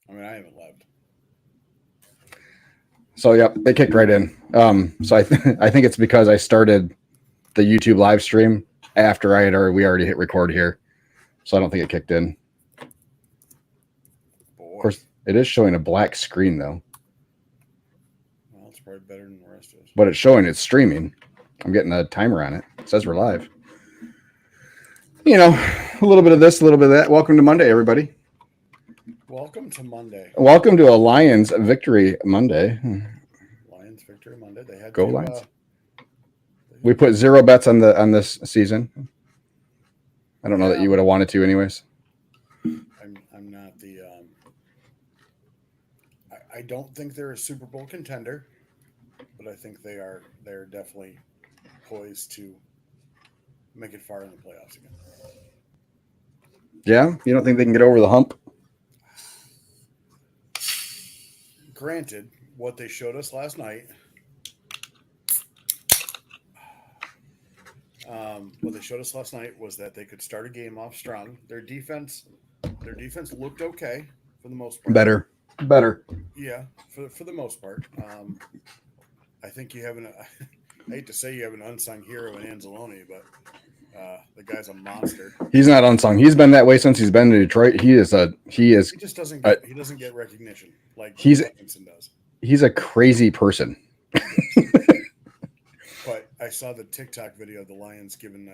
I mean, I haven't left. So yep, it kicked right in. I think it's because I started the YouTube live stream after we already hit record here, so I don't think it kicked in. Of Boy, course, it is showing a black screen though, well, it's probably better than the rest of us. but it's showing it's streaming. I'm getting a timer on it. It says we're live. You know, a little bit of this, a little bit of that. Welcome to Monday, everybody. Welcome to Monday. Welcome to a Lions victory Monday. Lions victory Monday. They had Go to. Lions. We put 0 bets on this season. I don't know that you would have wanted to, anyways. I'm not the. I don't think they're a Super Bowl contender, but I think they're definitely poised to make it far in the playoffs again. Yeah, you don't think they can get over the hump? Granted, what they showed us last night. What they showed us last night was that they could start a game off strong. Their defense looked okay for the most part. Better. Yeah, for the most part. I think you have an. I hate to say you have an unsung hero in Anzalone, but the guy's a monster. He's not unsung. He's been that way since he's been in Detroit. He is. He just doesn't get recognition like Hutchinson does. He's a crazy person. Yes. But I saw the TikTok video of the Lions giving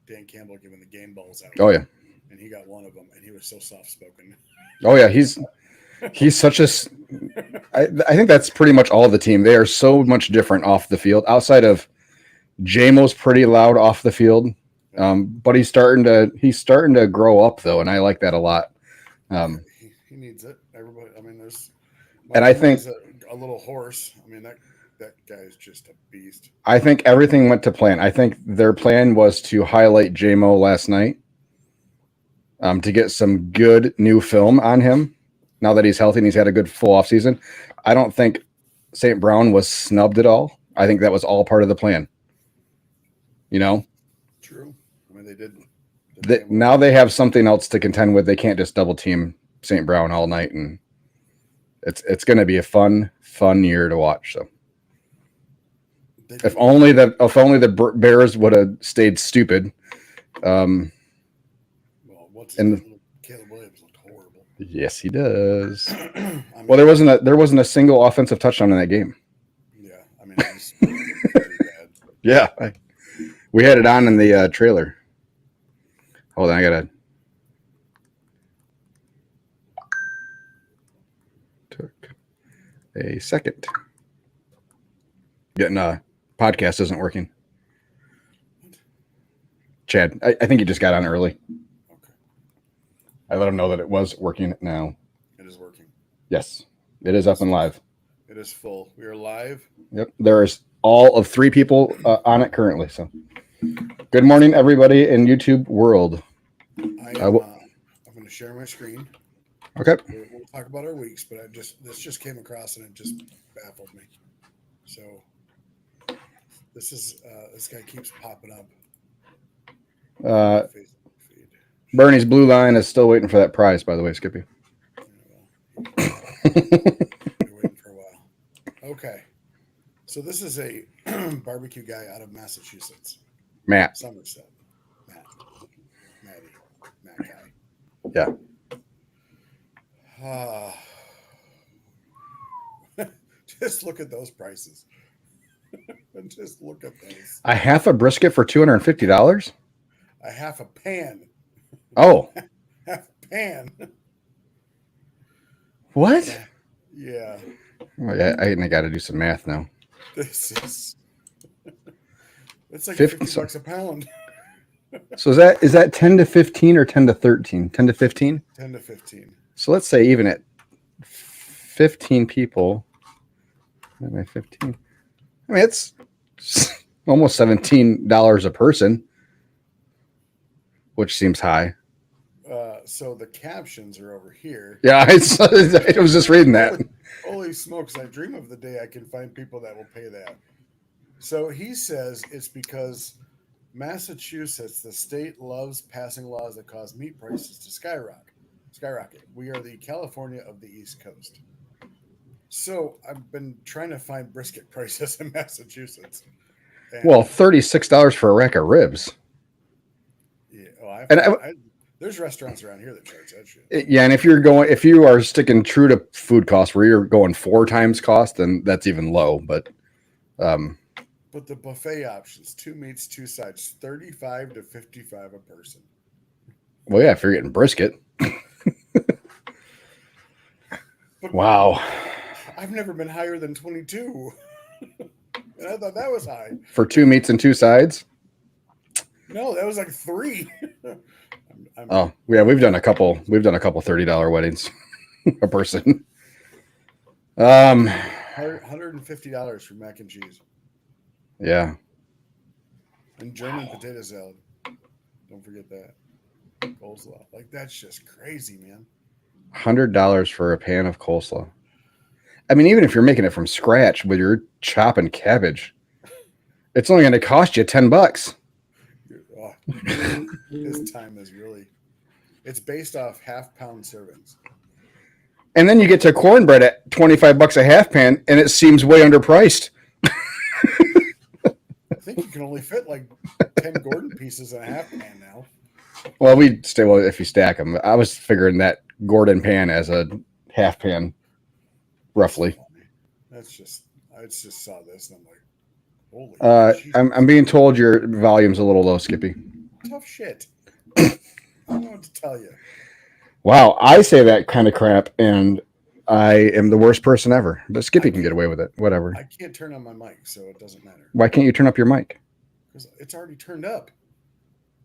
Dan Campbell giving the game balls out. Oh yeah, and he got one of them, and he was so soft spoken. Oh yeah, he's such a. I think that's pretty much all the team. They are so much different off the field. Outside of JMO's pretty loud off the field, but he's starting to grow up though, and I like that a lot. He needs it. Everybody. I mean, and I think a little hoarse. I mean that guy is just a beast. I think everything went to plan. I think their plan was to highlight JMO last night, to get some good new film on him. Now that he's healthy and he's had a good full off season, I don't think St. Brown was snubbed at all. I think that was all part of the plan. You know, true. I mean, they did. Now they have something else to contend with. They can't just double team St. Brown all night, and it's going to be a fun year to watch. So, if only the Bears would have stayed stupid. Well, Caleb Williams looked horrible. Yes, he does. I mean, well, there wasn't a single offensive touchdown in that game. Yeah, I mean, it was pretty bad. Yeah, we had it on in the trailer. Hold on, I gotta. Took a second. Getting podcast isn't working. Chad, I think you just got on early. Okay. I let him know that it was working now. It is working. Yes, it is up and live. It is full. We are live. Yep, there's all of 3 people on it currently. So, good morning, everybody in YouTube world. I'm going to share my screen. Okay. We'll talk about our weeks, but this just came across and it just baffled me. So this guy keeps popping up. Bernie's blue line is still waiting for that prize, by the way, Skippy. Waiting for a while. Okay. So this is a barbecue guy out of Massachusetts. Matt. Somerset. Matt guy. Yeah. Just look at those prices. Just look at those. A half a brisket for $250? A half a pan. Oh. Half a pan. What? Yeah. Well, I got to do some math now. This is. It's like $50 a pound. So is that 10 to 15 or 10 to 13? 10 to 15? 10 to 15. So let's say even at 15 people. 15. I mean, it's almost $17 a person, which seems high. So the captions are over here. Yeah, I was just reading that. Holy smokes, I dream of the day I can find people that will pay that. So he says it's because Massachusetts, the state loves passing laws that cause meat prices to skyrocket. Skyrocket. We are the California of the East Coast. So I've been trying to find brisket prices in Massachusetts. And, Well, $36 for a rack of ribs. Yeah, there's restaurants around here that charge that shit. Yeah, and if you are sticking true to food costs where you're going 4 times cost, then that's even low. But the buffet options, 2 meats, 2 sides, 35 to 55 a person. Well, yeah, if you're getting brisket. Wow. I've never been higher than 22. And I thought that was high. For 2 meats and 2 sides? No, that was like 3. Oh, yeah, we've done a couple $30 weddings a person. $150 for mac and cheese. Yeah. And German potato salad. Don't forget that. Coleslaw. Like, that's just crazy, man. $100 for a pan of coleslaw. I mean, even if you're making it from scratch with your chopping cabbage, it's only going to cost you $10. This time is really, it's based off half-pound servings. And then you get to cornbread at $25 a half pan, and it seems way underpriced. I think you can only fit like 10 Gordon pieces in a half pan now. Well, if you stack them. I was figuring that Gordon pan as a half pan, roughly. I just saw this and I'm like, holy I'm being told your volume's a little low, Skippy. Tough shit. I don't know what to tell you. Wow, I say that kind of crap, and I am the worst person ever. But Skippy can get away with it. Whatever. I can't turn on my mic, so it doesn't matter. Why can't you turn up your mic? Because it's already turned up.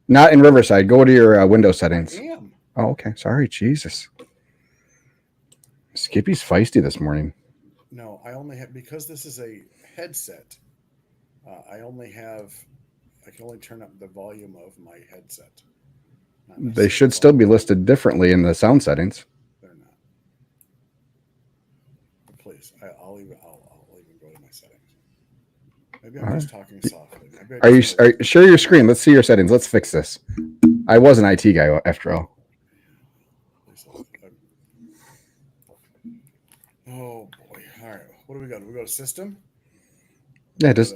Not in Riverside. Go to your Windows settings. I am. Oh, okay. Sorry, Jesus. Skippy's feisty this morning. No, I only have, because this is a headset, I can only turn up the volume of my headset. They should still be listed differently in the sound settings. They're not. But please, I'll even go to my settings. Maybe I'm just talking softly. Are you share your screen? Let's see your settings. Let's fix this. I was an IT guy after all. Oh boy! All right, what do we got? Do we go to system? Yeah, just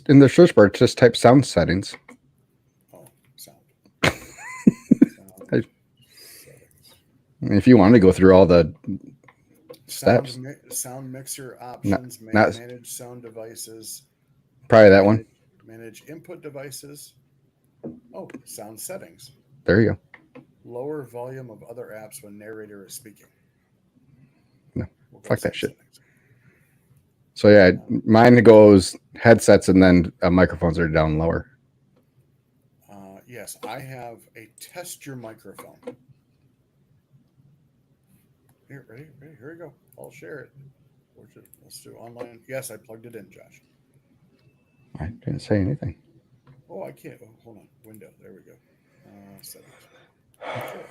in the search bar, just type sound settings. Oh, sound. If you want to go through all the steps, sound mixer options, manage sound devices. Probably that one. Manage input devices. Oh, sound settings. There you go. Lower volume of other apps when narrator is speaking. No, fuck that shit. Settings. So yeah, mine goes headsets and then microphones are down lower. Yes, I have a test your microphone. Here, ready? Here we go. I'll share it. Let's do online. Yes, I plugged it in, Josh. I didn't say anything. Oh, I can't. Oh, hold on. Window. There we go. Settings. Okay.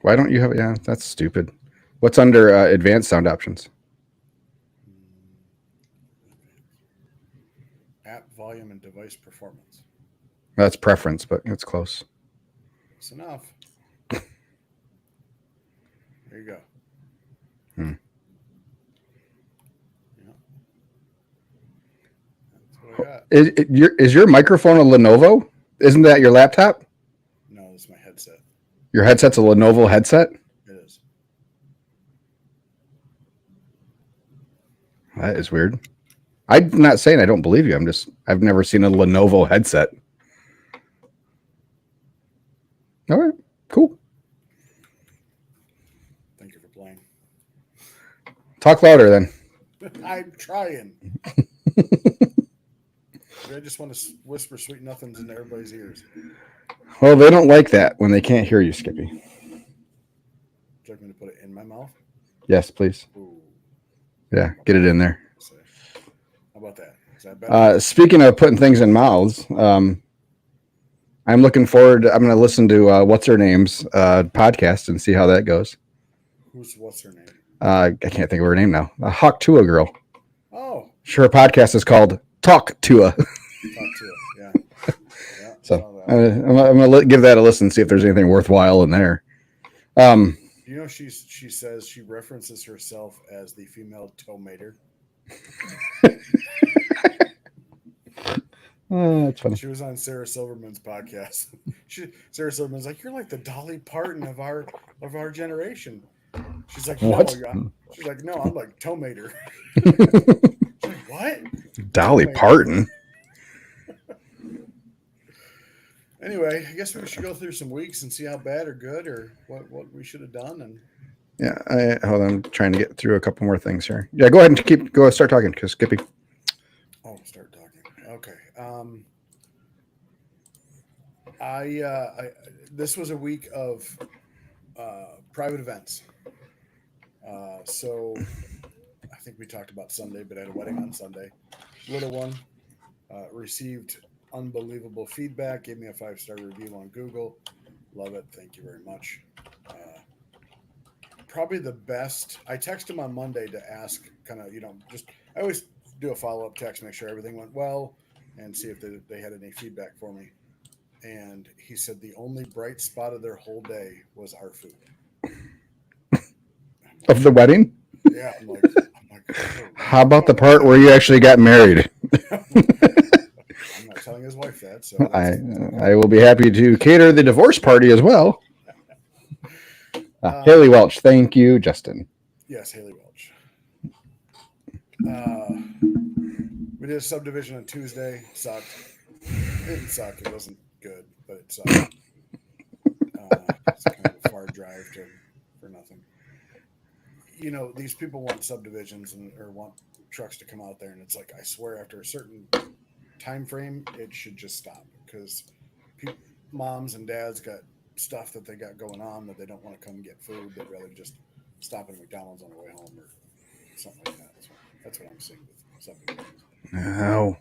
Why don't you have? Yeah, that's stupid. What's under advanced sound options? App volume and device performance. That's preference, but it's close. Close enough. There you go. Yeah. That's what I got. Is your microphone a Lenovo? Isn't that your laptop? No, it's my headset. Your headset's a Lenovo headset? It is. That is weird. I'm not saying I don't believe you. I've never seen a Lenovo headset. All right, cool. Thank you for playing. Talk louder then. I'm trying. I just want to whisper sweet nothings into everybody's ears. Well, they don't like that when they can't hear you, Skippy. Would you like me to put it in my mouth? Yes, please. Ooh. Yeah, get it in there. How about that? Is that better? Speaking of putting things in mouths, I'm looking forward. I'm going to listen to What's Her Name's podcast and see how that goes. What's her name? I can't think of her name now. A Hawk Tua girl. Oh, Sure, her podcast is called Talk Tua. talk to it. Yeah. Yeah. So I'm gonna give that a listen, see if there's anything worthwhile in there. You know, she says she references herself as the female tomater. That's funny. She was on Sarah Silverman's podcast. Sarah Silverman's like, "You're like the Dolly Parton of our generation." She's like, "No." What? She's like, "No, I'm like tomater." She's like, "What?" Dolly Tomater. Parton. Anyway, I guess we should go through some weeks and see how bad or good or what we should have done. And Yeah, hold on. I'm trying to get through a couple more things here. Yeah, go ahead and start talking, because Skippy. oh, start talking. Okay. I this was a week of private events. So I think we talked about Sunday, but I had a wedding on Sunday. Little one received unbelievable feedback. Gave me a 5-star review on Google. Love it. Thank you very much. Probably the best. I texted him on Monday to ask, kind of, I always do a follow-up text, make sure everything went well, and see if they had any feedback for me. And he said the only bright spot of their whole day was our food. Of the wedding? Yeah, I'm like oh, How about the part where you actually got married? I'm not telling his wife that. So I will be happy to cater the divorce party as well. Haley Welch, thank you, Justin. Yes, Haley Welch. We did a subdivision on Tuesday. Sucked. It didn't suck. It wasn't good, but it sucked. It's kind of a far drive for nothing. You know, these people want subdivisions or want trucks to come out there, and it's like, I swear, after a certain time frame, it should just stop, because moms and dads got stuff that they got going on that they don't want to come get food. They'd rather just stop at McDonald's on their way home or something like that. So that's what I'm seeing with subdivisions. No.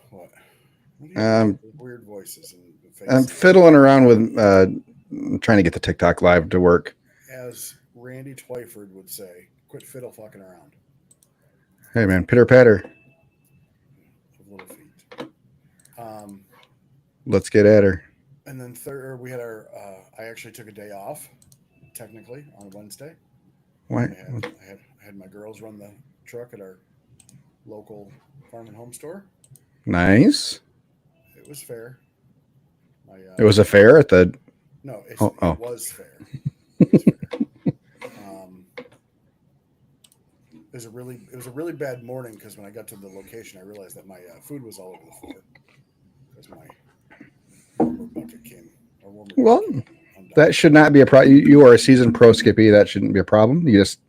What weird voices and faces. I'm fiddling around with trying to get the TikTok live to work. As Randy Twyford would say, quit fiddle fucking around. Hey man, pitter patter. Little feet. Let's get at her. And then we had I actually took a day off, technically, on Wednesday. Why? I had my girls run the truck at our local farm and home store. Nice. It was fair. It was a fair at the. No, it was fair. It was fair. It was a really bad morning, because when I got to the location, I realized that my food was all over the floor because my warmer bucket came. Well, that should not be a problem. You are a seasoned pro, Skippy. That shouldn't be a problem. You just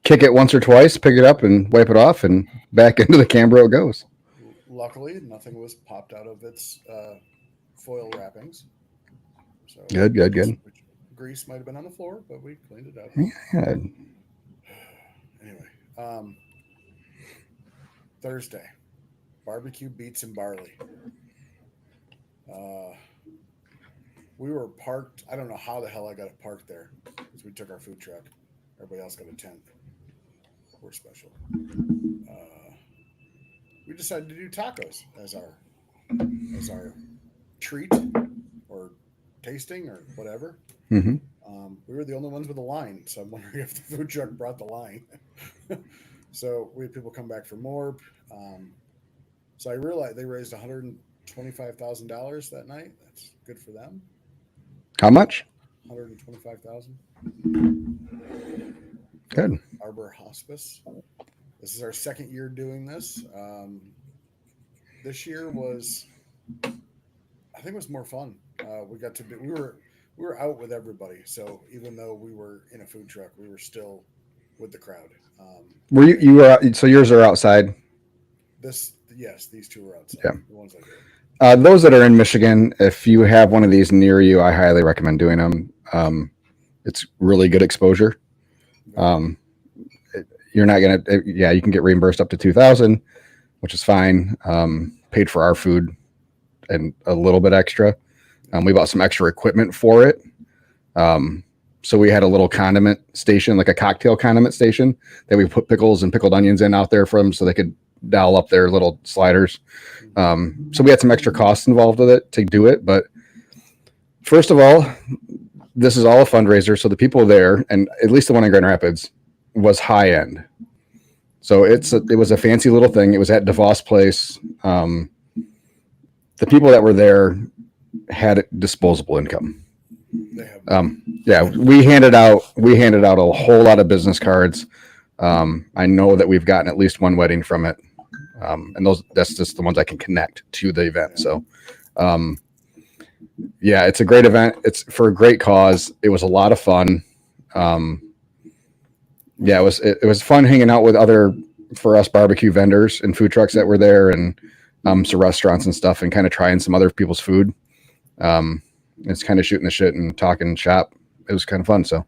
kick it once or twice, pick it up, and wipe it off, and back into the Cambro it goes. Luckily, nothing was popped out of its foil wrappings. So Good. Grease might have been on the floor, but we cleaned it up. Yeah. Anyway, Thursday, barbecue, beets, and barley. We were parked. I don't know how the hell I got it parked there, because we took our food truck. Everybody else got a tent. We're special. We decided to do tacos as our treat or tasting or whatever. Mm-hmm. We were the only ones with a line, so I'm wondering if the food truck brought the line. So we had people come back for more. So I realized they raised $125,000 that night. That's good for them. How much? $125,000. Good. Arbor Hospice. This is our second year doing this. This year was, I think it was more fun. We were out with everybody. So even though we were in a food truck, we were still with the crowd. Were you were out, so yours are outside? Yes, these two are outside. Yeah. The ones I did. Those that are in Michigan, if you have one of these near you, I highly recommend doing them. It's really good exposure. You're not gonna, you can get reimbursed up to $2,000, which is fine. Paid for our food and a little bit extra. We bought some extra equipment for it. So we had a little condiment station, like a cocktail condiment station that we put pickles and pickled onions in out there for them so they could dial up their little sliders. So we had some extra costs involved with it to do it. But first of all, this is all a fundraiser. So the people there, and at least the one in Grand Rapids, was high end. So it was a fancy little thing. It was at DeVos Place. The people that were there had disposable income. Yeah, we handed out a whole lot of business cards. I know that we've gotten at least one wedding from it. And that's just the ones I can connect to the event. So, yeah, it's a great event. It's for a great cause. It was a lot of fun. Yeah, it was fun hanging out with other, for us, barbecue vendors and food trucks that were there, and some restaurants and stuff, and kind of trying some other people's food. It's kind of shooting the shit and talking shop. It was kind of fun. So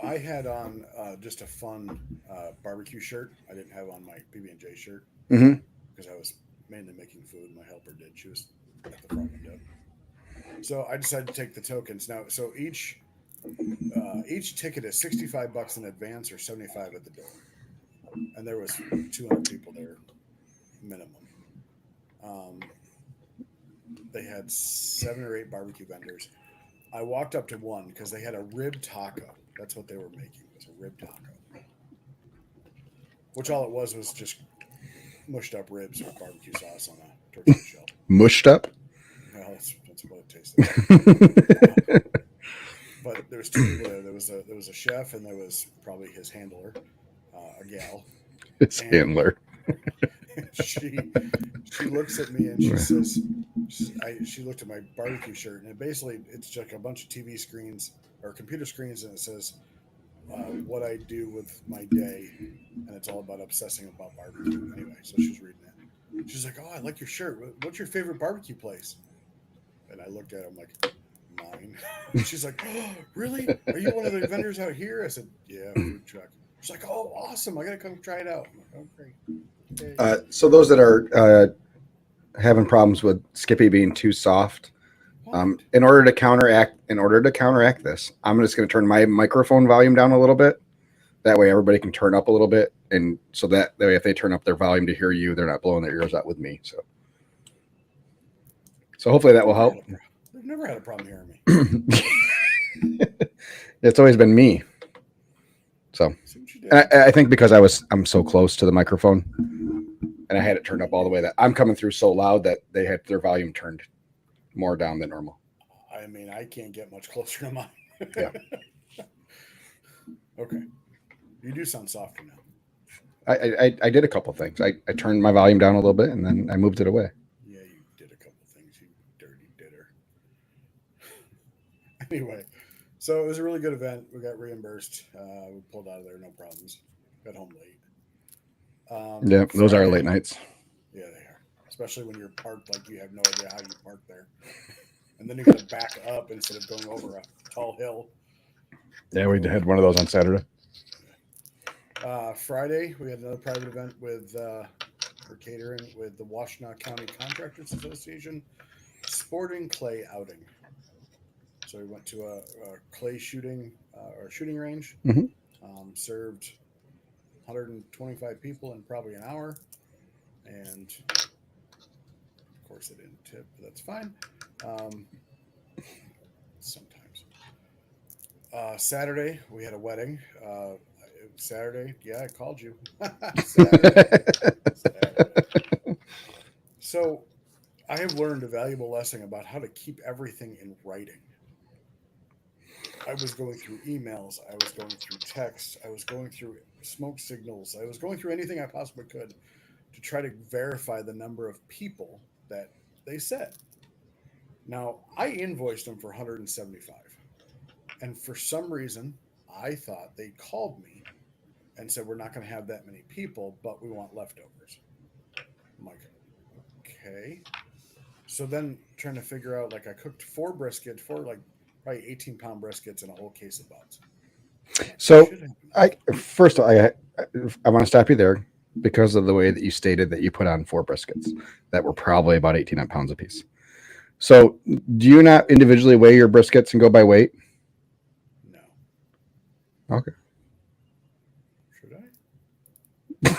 I had on just a fun barbecue shirt. I didn't have on my PB&J shirt because I was mainly making food. My helper did. She was at the front window. So I decided to take the tokens. Now, so each ticket is $65 in advance or $75 at the door. And there was 200 people there minimum. They had 7 or 8 barbecue vendors. I walked up to one because they had a rib taco. That's what they were making, was a rib taco. Which all it was just mushed up ribs with barbecue sauce on a tortilla shell. Mushed up? Well, that's what it tasted like. But there was 2 people there. There was a chef, and there was probably his handler, a gal. His handler. She looks at me and she says, she looked at my barbecue shirt, and it's like a bunch of TV screens or computer screens, and it says what I do with my day, and it's all about obsessing about barbecue. Anyway, so she's reading it. She's like, "Oh, I like your shirt. What's your favorite barbecue place?" And I looked at it, I'm like, "Mine." She's like, "Oh, really? Are you one of the vendors out here?" I said, "Yeah, food truck." She's like, "Oh, awesome. I got to come try it out." I'm like, "Oh, great." Okay. So those that are having problems with Skippy being too soft, in order to counteract this, I'm just going to turn my microphone volume down a little bit. That way everybody can turn up a little bit, and so that way if they turn up their volume to hear you, they're not blowing their ears out with me. So hopefully that will help. I've never had a problem hearing me. It's always been me. So I think because I'm so close to the microphone, and I had it turned up all the way that I'm coming through so loud that they had their volume turned more down than normal. I mean, I can't get much closer to mine. Yeah. Okay. You do sound softer now. I did a couple things. I turned my volume down a little bit, and then I moved it away. Yeah, you did a couple things, you dirty ditter. Anyway, so it was a really good event. We got reimbursed. We pulled out of there, no problems. Got home late. Yeah, those are late nights. Yeah, they are. Especially when you're parked like you have no idea how you parked there. And then you got to back up instead of going over a tall hill. Yeah, we had one of those on Saturday. Friday, we had another private event for catering with the Washtenaw County Contractors Association sporting clay outing. So we went to a clay shooting range, served 125 people in probably an hour, and of course they didn't tip, but that's fine. Sometimes. Saturday, we had a wedding. Saturday, yeah, I called you. Saturday. So I have learned a valuable lesson about how to keep everything in writing. I was going through emails. I was going through texts. I was going through smoke signals. I was going through anything I possibly could to try to verify the number of people that they said. Now, I invoiced them for 175. And for some reason, I thought they called me and said, "We're not going to have that many people, but we want leftovers." I'm like, okay. So then trying to figure out, like, I cooked 4 briskets, probably 18-pound briskets and a whole case of buns. So I want to stop you there because of the way that you stated that you put on 4 briskets that were probably about 18 pounds a piece. So do you not individually weigh your briskets and go by weight? Okay. Should I?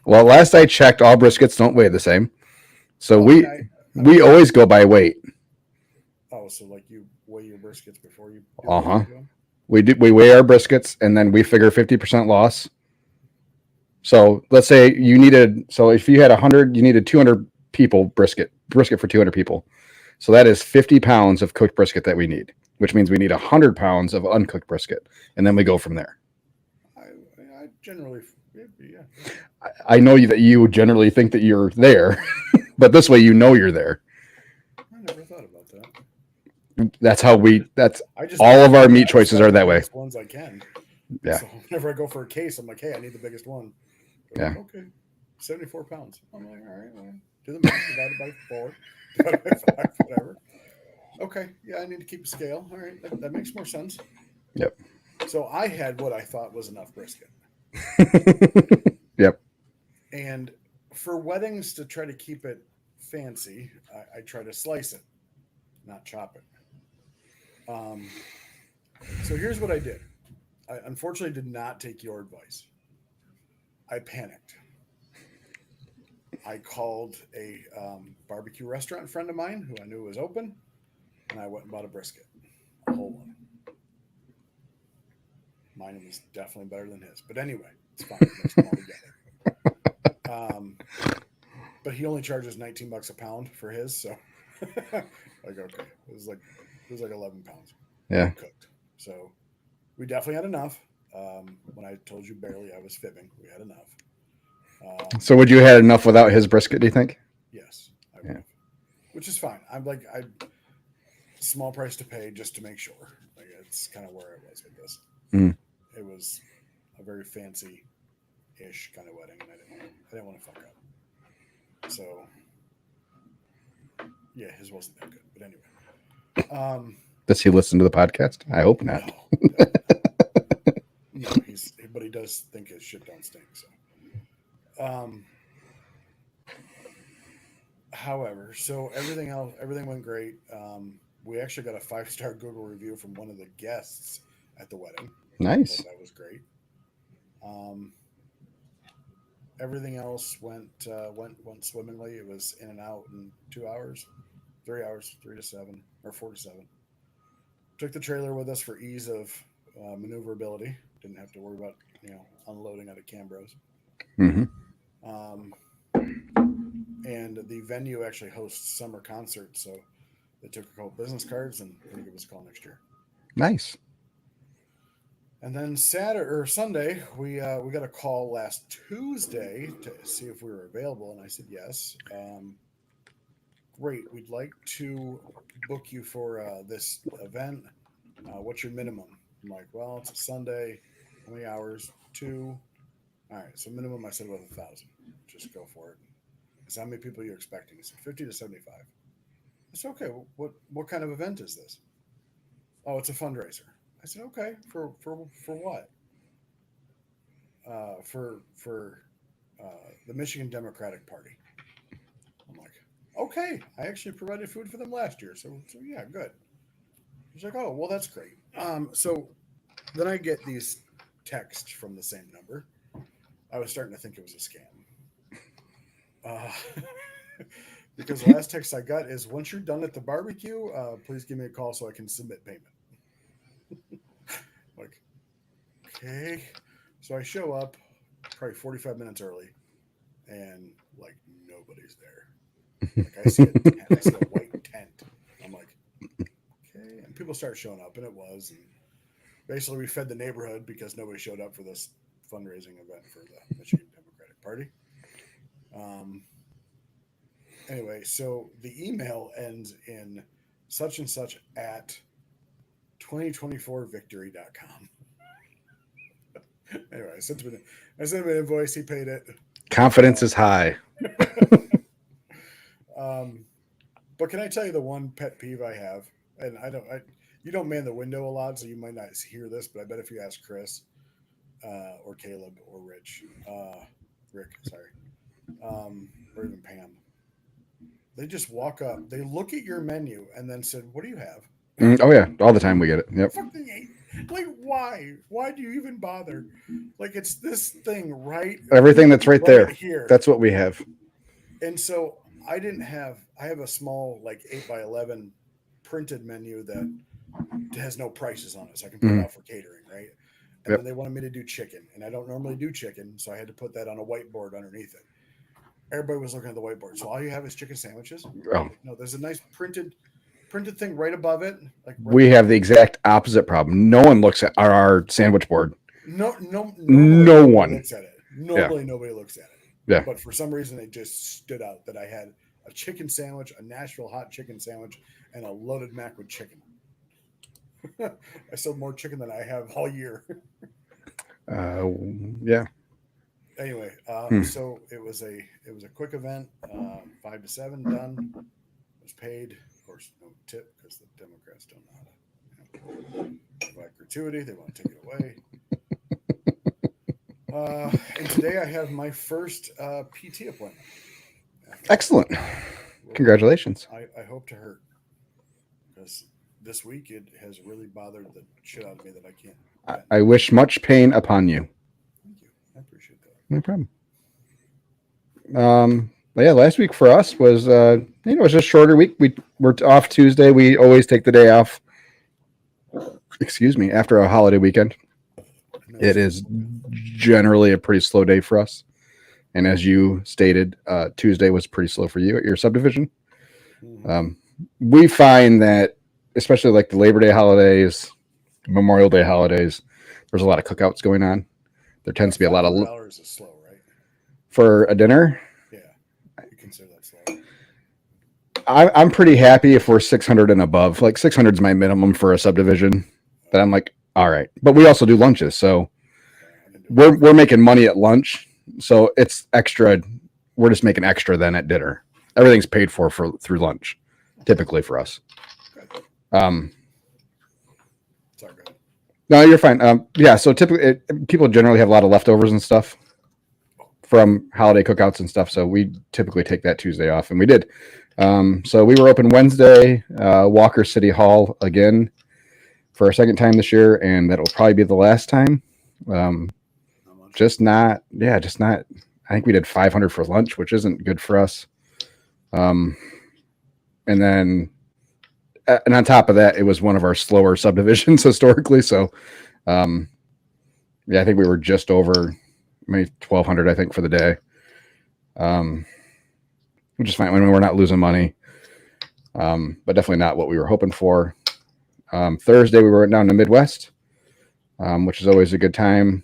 Well, last I checked, all briskets don't weigh the same. So Yeah, we always go by weight. so like you weigh your briskets before you do Uh huh. them? We weigh our briskets and then we figure 50% loss. So let's say if you had 100, you needed 200 people brisket for 200 people. So that is 50 pounds of cooked brisket that we need, which means we need 100 pounds of uncooked brisket, and then we go from there. I generally, yeah. I know that you generally think that you're there, but this way you're there. I never thought about that. That's I just all of our meat choices are that way. Ones I can. Yeah. So whenever I go for a case, I'm like, hey, I need the biggest one. Yeah. Like, okay. 74 pounds. I'm like, all right, well, do the math, divided by 4, divided by 5, whatever. Okay, yeah, I need to keep a scale. All right, that makes more sense. Yep. So I had what I thought was enough brisket. Yep. And for weddings, to try to keep it fancy, I try to slice it, not chop it. So here's what I did. I unfortunately did not take your advice. I panicked. I called a barbecue restaurant friend of mine who I knew was open, and I went and bought a brisket, a whole one. Mine was definitely better than his, but anyway, it's fine. Mix them all together. But he only charges $19 a pound for his, so like okay, it was like 11 pounds. Yeah. Cooked. So we definitely had enough. When I told you barely, I was fibbing. We had enough. So would you have had enough without his brisket, do you think? Yes, I would have. Which is fine. I small price to pay just to make sure. Like it's kind of where I was with this. Mm. It was a very fancy-ish kind of wedding, and I didn't want to fuck up. So yeah, his wasn't that good. But anyway, does he listen to the podcast? I hope not. No, but he does think his shit don't stink. So, however, so everything went great. We actually got a 5-star Google review from one of the guests at the wedding. Nice. So that was great. Everything else went swimmingly. It was in and out in 2 hours, 3 hours, 3 to 7 or 4 to 7. Took the trailer with us for ease of maneuverability. Didn't have to worry about unloading out of Cambros. Mm-hmm. And the venue actually hosts summer concerts, so they took a couple business cards and they're gonna give us a call next year. Nice. And then Saturday or Sunday, we got a call last Tuesday to see if we were available, and I said yes. Great, we'd like to book you for this event. What's your minimum? I'm like, well, it's a Sunday. How many hours? 2. All right, so minimum I said was 1,000. Just go for it. I said, how many people are you expecting? He said 50 to 75. I said, okay. What kind of event is this? Oh, it's a fundraiser. I said, okay. For what? For the Michigan Democratic Party. I'm like, okay. I actually provided food for them last year, so yeah, good. He's like, oh, well, that's great. So then I get these texts from the same number. I was starting to think it was a scam. Because the last text I got is, once you're done at the barbecue, please give me a call so I can submit payment. Like, okay. So I show up probably 45 minutes early, and like nobody's there. Like I see a white tent. I'm like, okay. And people start showing up, and it was. And basically, we fed the neighborhood because nobody showed up for this fundraising event for the Michigan Democratic Party. Anyway, so the email ends in such and such at 2024victory.com. Anyway, I sent him an invoice. He paid it. Confidence is high. But can I tell you the one pet peeve I have? And you don't man the window a lot, so you might not hear this, but I bet if you ask Chris or Caleb or Rick, sorry, or even Pam, they just walk up, they look at your menu, and then said, "What do you have?" Oh yeah, all the time we get it. Yep. Like, why? Why do you even bother? Like, it's this thing Everything that's right right there. here. That's what we have. And so I have a small, like, 8x11 printed menu that has no prices on it. So I can put it Mhm. out for catering, right? And then Yep. they wanted me to do chicken. And I don't normally do chicken. So I had to put that on a whiteboard underneath it. Everybody was looking at the whiteboard. So all you have is chicken sandwiches? Oh, No, there's a nice printed thing right above it, like right we above have the exact opposite problem. No one looks at our sandwich board. no, normally No nobody one. looks at it. Yeah. Normally nobody looks at it. Yeah. But for some reason it just stood out that I had a chicken sandwich, a Nashville hot chicken sandwich, and a loaded mac with chicken. I sold more chicken than I have all year. Uh, yeah. Anyway, Hmm. so it was a quick event, 5 to 7, done. Was paid, of course, no tip because the Democrats don't know how to provide gratuity. They want to take it away. And today I have my first PT appointment. After Excellent. we'll, Congratulations. I hope to hurt because this week it has really bothered the shit out of me that I can't bend. I wish much pain upon you. Thank you, I appreciate that. No problem. But yeah, last week for us was it was just a shorter week. We're off Tuesday. We always take the day off. Excuse me, after a holiday weekend. It is generally a pretty slow day for us. And as you stated, Tuesday was pretty slow for you at your subdivision. Mm-hmm. We find that, especially like the Labor Day holidays, Memorial Day holidays, there's a lot of cookouts going on. There tends to be a lot of $500 is slow, right? for a dinner. Yeah, you consider that slow. I'm pretty happy if we're 600 and above. Like 600 is my minimum for a subdivision. But I'm like, all right. But we also do lunches, so we're making money at lunch, so it's extra. We're just making extra then at dinner. Everything's paid for through lunch, typically for us. Sorry, go ahead. No, you're fine. Yeah, so typically people generally have a lot of leftovers and stuff from holiday cookouts and stuff. So we typically take that Tuesday off, and we did. So we were open Wednesday, Walker City Hall again for a second time this year, and that'll probably be the last time. Just not. I think we did 500 for lunch, which isn't good for us. And then, and on top of that, it was one of our slower subdivisions historically. So, yeah, I think we were just over maybe 1,200, I think, for the day. Which is fine when we're not losing money, but definitely not what we were hoping for. Thursday, we went down to Midwest, which is always a good time.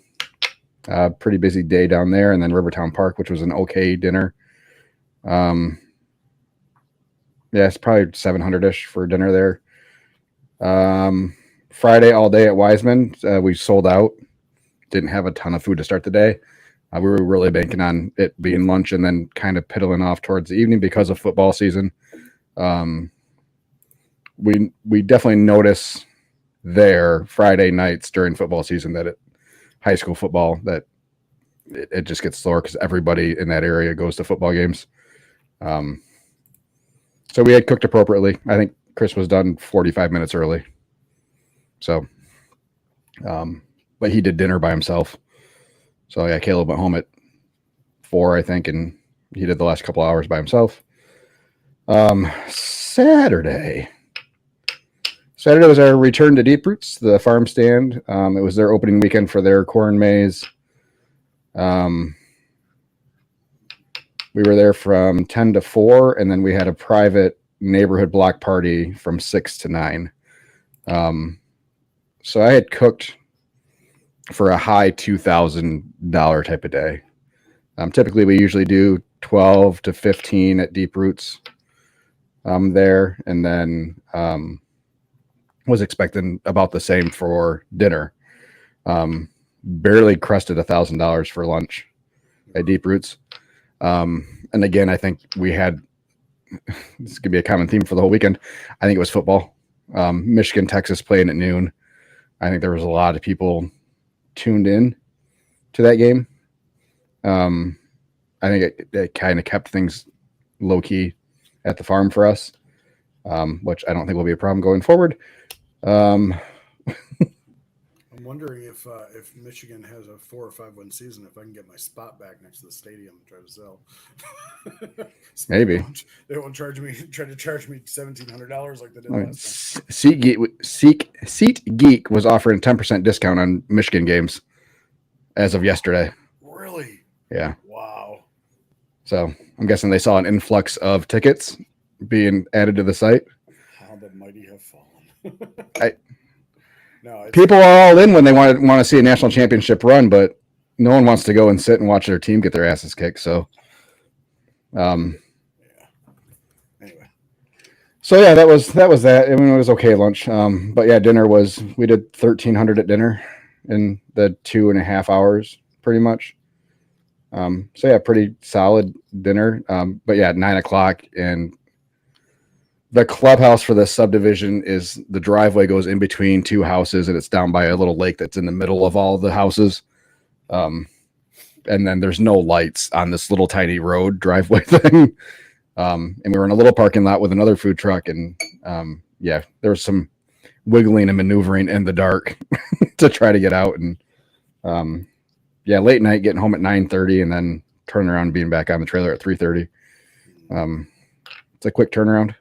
Pretty busy day down there, and then Rivertown Park, which was an okay dinner. Yeah, it's probably 700-ish for dinner there. Friday all day at Wiseman, we sold out. Didn't have a ton of food to start the day. We were really banking on it being lunch and then kind of piddling off towards the evening because of football season. We definitely notice there Friday nights during football season that high school football that it just gets slower because everybody in that area goes to football games. So we had cooked appropriately. I think Chris was done 45 minutes early. So, but he did dinner by himself. So yeah, Caleb went home at 4, I think, and he did the last couple hours by himself. Saturday was our return to Deep Roots, the farm stand. It was their opening weekend for their corn maze. We were there from 10 to 4, and then we had a private neighborhood block party from 6 to 9. So I had cooked for a high $2,000 type of day. Typically, we usually do 12 to 15 at Deep Roots there, and then was expecting about the same for dinner. Barely crested $1,000 for lunch at Deep Roots. And again, I think we had, this could be a common theme for the whole weekend. I think it was football. Michigan, Texas playing at noon. I think there was a lot of people tuned in to that game. I think it kind of kept things low key at the farm for us, which I don't think will be a problem going forward. I'm wondering if Michigan has a 4 or 5 win season, if I can get my spot back next to the stadium and try to sell. So Maybe. they won't try to charge me $1,700 like they did I mean, last time. SeatGeek was offering a 10% discount on Michigan games as of yesterday. Really? Yeah. Wow. So I'm guessing they saw an influx of tickets being added to the site. How the mighty have fallen. People are all in when they want to see a national championship run, but no one wants to go and sit and watch their team get their asses kicked. So, yeah. Anyway. So yeah, that was that. I mean, it was okay lunch. But yeah, dinner was, we did 1,300 at dinner in the 2.5 hours, pretty much. So yeah, pretty solid dinner. But yeah, 9 o'clock, and the clubhouse for the subdivision is, the driveway goes in between two houses, and it's down by a little lake that's in the middle of all the houses. And then there's no lights on this little tiny road driveway thing. And we were in a little parking lot with another food truck, and yeah, there was some wiggling and maneuvering in the dark to try to get out. And yeah, late night, getting home at 9:30, and then turning around and being back on the trailer at 3:30. It's a quick turnaround,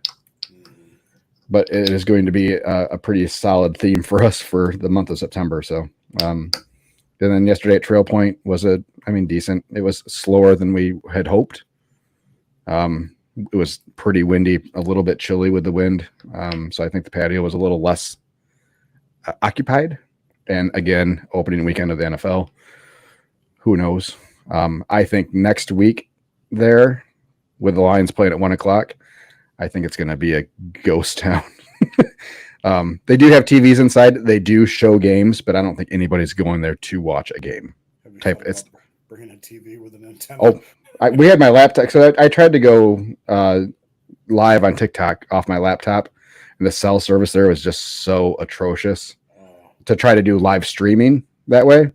but it is going to be a pretty solid theme for us for the month of September. So, and then yesterday at Trail Point was decent. It was slower than we had hoped. It was pretty windy, a little bit chilly with the wind. So I think the patio was a little less occupied. And again, opening weekend of the NFL. Who knows? I think next week there, with the Lions playing at 1 o'clock, I think it's going to be a ghost town. They do have TVs inside. They do show games, but I don't think anybody's going there to watch a game. It's bringing a TV with an antenna. Oh, we had my laptop. So I tried to go live on TikTok off my laptop, and the cell service there was just so atrocious to try to do live streaming that way.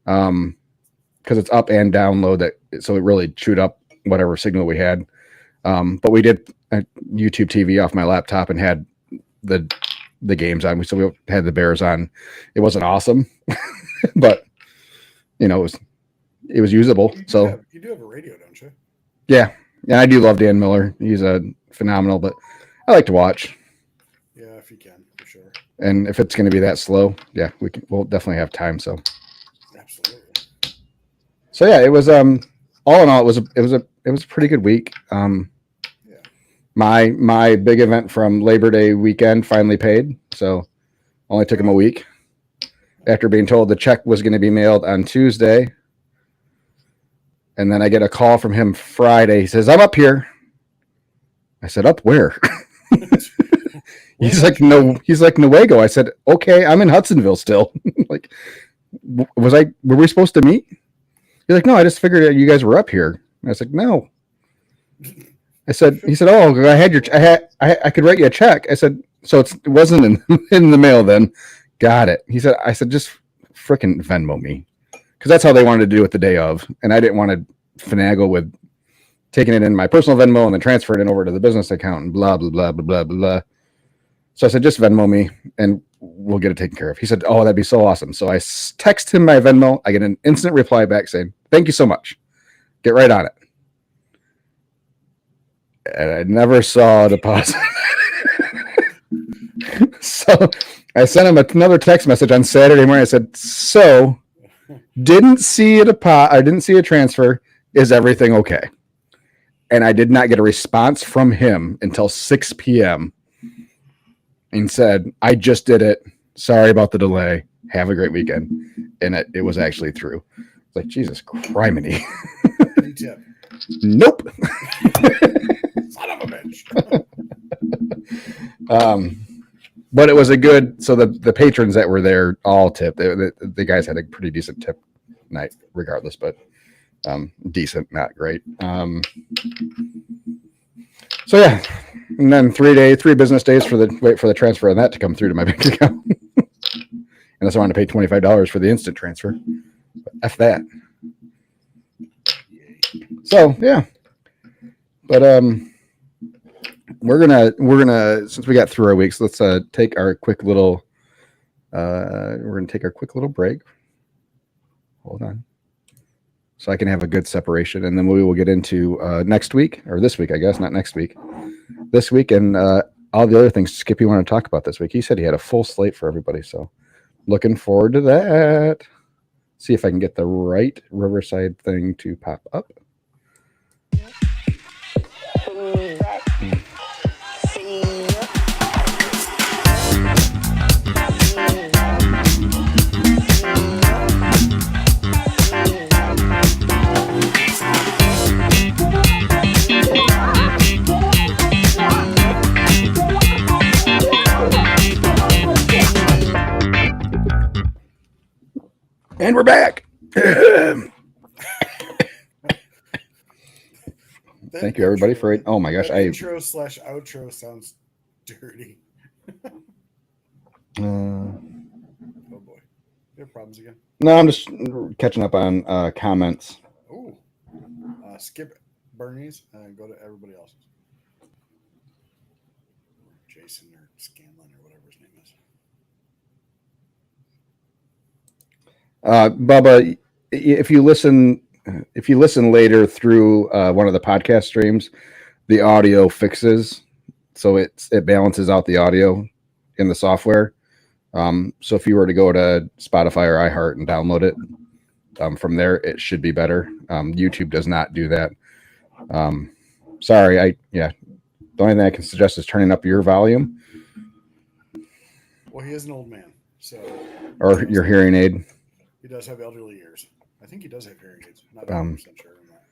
Because it's up and download that, so it really chewed up whatever signal we had. But we did a YouTube TV off my laptop and had the games on. So we had the Bears on. It wasn't awesome, but it was usable. You do have a radio, don't you? Yeah, and I do love Dan Miller. He's a phenomenal, but I like to watch. Yeah, if you can, for sure. And if it's going to be that slow, yeah, we'll definitely have time. So absolutely. So yeah, it was all in all, it was a pretty good week. Yeah. My big event from Labor Day weekend finally paid, so only took him a week after being told the check was going to be mailed on Tuesday. And then I get a call from him Friday. He says, "I'm up here." I said, "Up where?" He's like, "Newego." I said, "Okay, I'm in Hudsonville still." Like, were we supposed to meet? He's like, "No, I just figured you guys were up here." And I was like, "No." He said, "Oh, I could write you a check." I said, "So it wasn't in the mail then." Got it. I said, "Just frickin' Venmo me." Because that's how they wanted to do it the day of. And I didn't want to finagle with taking it in my personal Venmo and then transferring it over to the business account and blah, blah, blah, blah, blah, blah. So I said, "Just Venmo me and we'll get it taken care of." He said, "Oh, that'd be so awesome." So I text him my Venmo. I get an instant reply back saying, "Thank you so much. Get right on it." And I never saw a deposit. So I sent him another text message on Saturday morning. I said, "So didn't see a deposit. I didn't see a transfer. Is everything okay?" And I did not get a response from him until 6 p.m. and said, "I just did it. Sorry about the delay. Have a great weekend." And it was actually through. It's like, Jesus criminy. Any tip? Nope. Son of a bitch. But it was a good, so the patrons that were there all tipped. The guys had a pretty decent tip night regardless, but decent, not great. So yeah, and then 3 business days wait for the transfer on that to come through to my bank account. Unless I want to pay $25 for the instant transfer. But F that. So yeah. But we're gonna, since we got through our weeks, let's take our quick little We're going to take our quick little break. Hold on. So I can have a good separation. And then we will get into next week, or this week, I guess, not next week. This week and all the other things Skippy wanted to talk about this week. He said he had a full slate for everybody. So looking forward to that. See if I can get the right Riverside thing to pop up. And we're back. Thank you, everybody, for it. Oh my gosh, intro / outro sounds dirty. Oh boy, you have problems again? No, I'm just catching up on comments. Oh, skip Bernie's and go to everybody else's. Jason or Scanlon or whatever his name is. Bubba, if you listen later through one of the podcast streams, the audio fixes, so it balances out the audio in the software. So if you were to go to Spotify or iHeart and download it from there, it should be better. YouTube does not do that. Sorry, the only thing I can suggest is turning up your volume. Well, he is an old man, so or your hearing aid. He does have elderly ears. I think he does have hearing aids. Not 100% sure on that.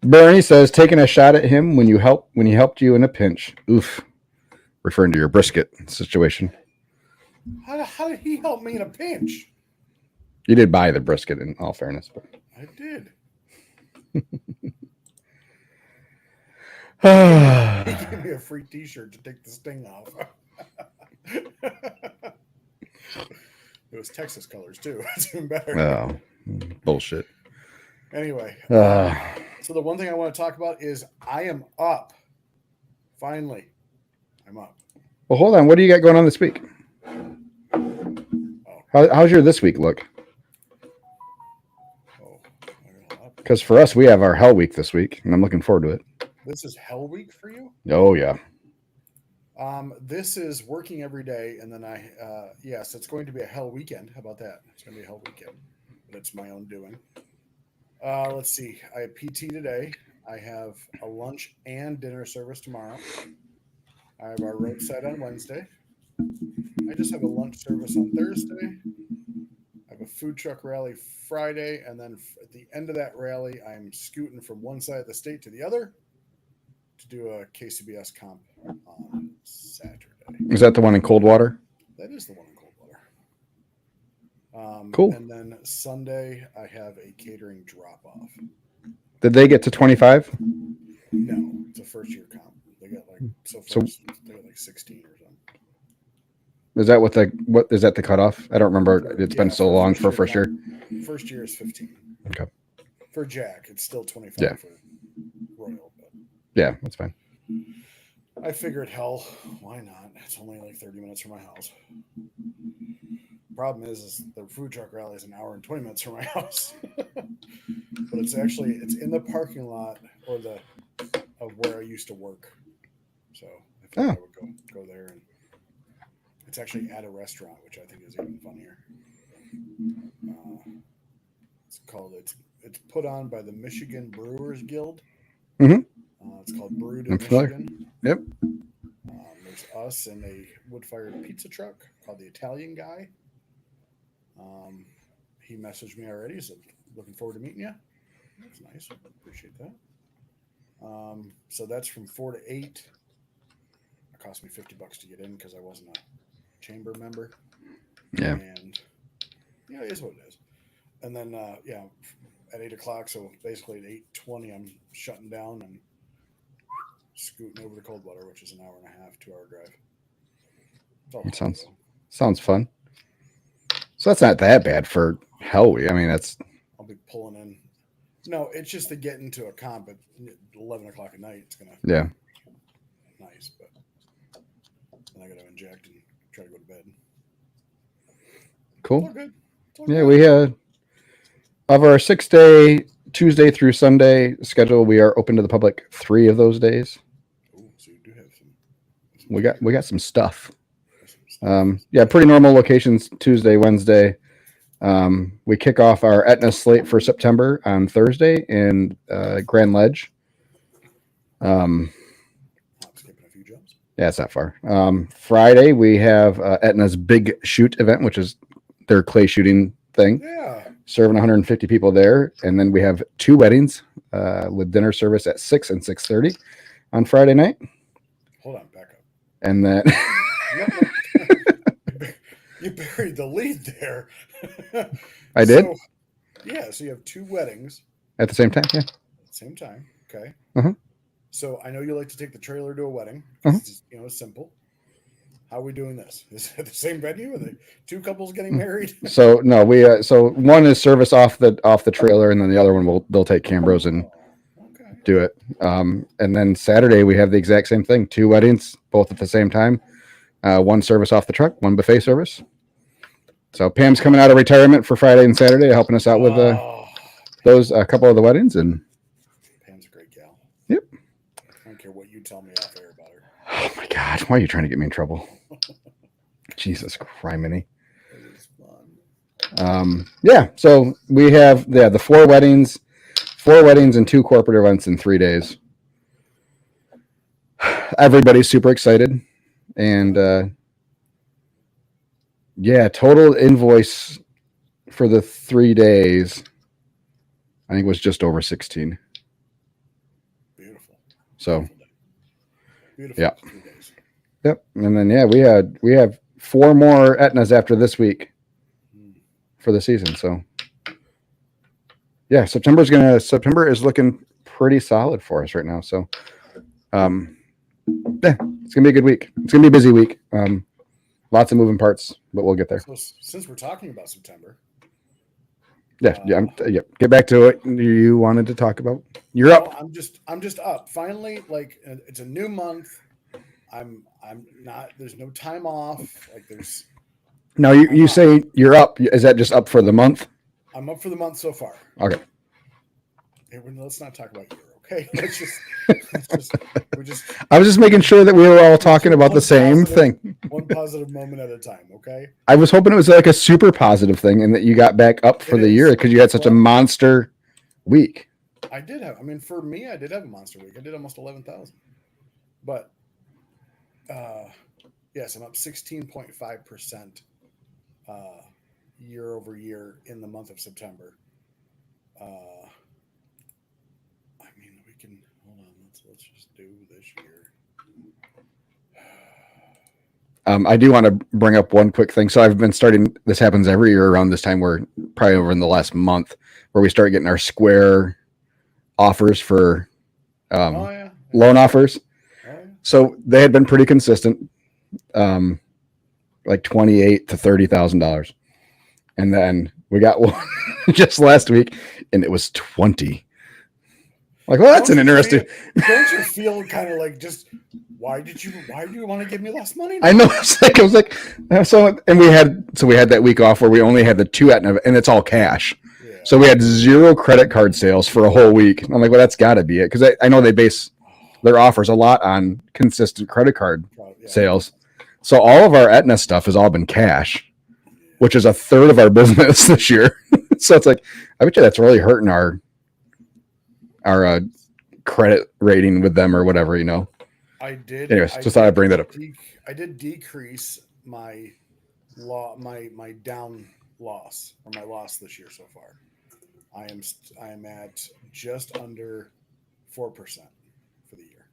Bernie says taking a shot at him when he helped you in a pinch. Oof, referring to your brisket situation. How did he help me in a pinch? You did buy the brisket, in all fairness, but I did. He gave me a free T-shirt to take the sting off. It was Texas colors too. It's even better. Oh, bullshit. Anyway, so the one thing I want to talk about is I am up. Finally, I'm up. Well, hold on. What do you got going on this week? How's your this week look? Because for us, we have our Hell Week this week, and I'm looking forward to it. This is Hell Week for you? Oh, yeah. This is working every day, and then yes, it's going to be a Hell Weekend. How about that? It's going to be a Hell Weekend, but it's my own doing. Let's see. I have PT today. I have a lunch and dinner service tomorrow. I have our roadside on Wednesday. I just have a lunch service on Thursday. I have a food truck rally Friday, and then at the end of that rally, I'm scooting from one side of the state to the other to do a KCBS comp on Saturday. Is that the one in Coldwater? That is the one in Coldwater. Cool. And then Sunday, I have a catering drop-off. Did they get to 25? No, it's a first-year comp. They got they got like 16 or something. Is that what is that the cutoff? I don't remember. It's been so long for first year. First year is 15. Okay. For Jack, it's still 25 for Royal. But yeah, that's fine. I figured, hell, why not? It's only like 30 minutes from my house. Problem is the food truck rally is an hour and 20 minutes from my house. But it's in the parking lot of where I used to work. So I thought I would go there, and it's actually at a restaurant, which I think is even funnier. It's put on by the Michigan Brewers Guild. Mm-hmm. It's called Brewed in Michigan. Yep. There's us and a wood-fired pizza truck called the Italian Guy. He messaged me already. He said, looking forward to meeting you. That's nice. Appreciate that. So that's from 4 to 8. It cost me $50 to get in because I wasn't a chamber member. Yeah. And it is what it is. And then at 8 o'clock, so basically at 8:20, I'm shutting down and scooting over to Coldwater, which is an hour and a half, 2-hour drive. It sounds fun. So that's not that bad for Hell Week. I mean, I'll be pulling in. No, it's just to get into a comp at 11 o'clock at night. It's gonna nice, but then I got to inject and try to go to bed. Cool. all good. It's all Yeah, good. we of our 6-day Tuesday through Sunday schedule, we are open to the public 3 of those days. Ooh, so you do have some We got some stuff. stuff. Yeah, pretty normal locations Tuesday, Wednesday. We kick off our Etna slate for September on Thursday in Grand Ledge. I'm skipping a few jumps. Yeah, it's not far. Friday we have Etna's Big Shoot event, which is their clay shooting thing. Yeah. Serving 150 people there, and then we have 2 weddings with dinner service at 6 and 6:30 on Friday night. Hold on, back up. And then No. You buried the lead there. I did? So you have 2 weddings At the same time, yeah. at the same time. Okay. Uh-huh. So I know you like to take the trailer to a wedding. Uh-huh. It's, it's simple. How are we doing this? Is it the same venue? Are they 2 couples getting married? So no, so one is service off the trailer, and then the other one they'll take Cambros and do it. And then Saturday we have the exact same thing: 2 weddings, both at the same time. 1 service off the truck, 1 buffet service. So Pam's coming out of retirement for Friday and Saturday, helping us out with those a couple of the weddings. And Pam's a great gal. Yep. I don't care what you tell me off air about her. Oh my God, why are you trying to get me in trouble? Jesus criminy. It is fun. Yeah, so we have the 4 weddings and 2 corporate events in 3 days. Everybody's super excited. And total invoice for the 3 days, I think, was just over 16. Beautiful. So Beautiful. Yeah. 3 days. Yep. And then we have 4 more Etnas after this week for the season. So yeah, September is looking pretty solid for us right now. So it's gonna be a good week. It's gonna be a busy week. Lots of moving parts, but we'll get there. So since we're talking about September, Get back to it. You wanted to talk about. You're up. I'm just up. Finally, like it's a new month. I'm not. There's no time off. Like there's. Now you say you're up. Is that just up for the month? I'm up for the month so far. Okay. Hey, let's not talk about year. Okay. I was just making sure that we were all talking about the same thing. One positive moment at a time. Okay. I was hoping it was like a super positive thing and that you got back up for the year because you had such a monster week. I did have. I mean, for me, I did have a monster week. I did almost 11,000. But yes, I'm up 16.5% year over year in the month of September. I mean, we can hold on. Let's just do this year. I do want to bring up one quick thing. So I've been starting. This happens every year around this time. We're probably over in the last month where we start getting our Square offers for loan offers. Oh, yeah. So they had been pretty consistent, like $28,000 to $30,000, and then we got one just last week, and it was 20. Like, well, that's an interesting. Don't you feel kind of like just why do you want to give me less money now? I know. I was like, so, and we had that week off where we only had the 2 Etna, and it's all cash. Yeah. So we had 0 credit card sales for a whole week. I'm like, well, that's got to be it because I know they base their offers a lot on consistent credit card sales. So all of our Etna stuff has all been cash, which is a third of our business this year. So it's like, I bet you that's really hurting our credit rating with them or whatever, I did. Anyways, just thought I'd bring that up. I did decrease my down loss or my loss this year so far. I am at just under 4% for the year.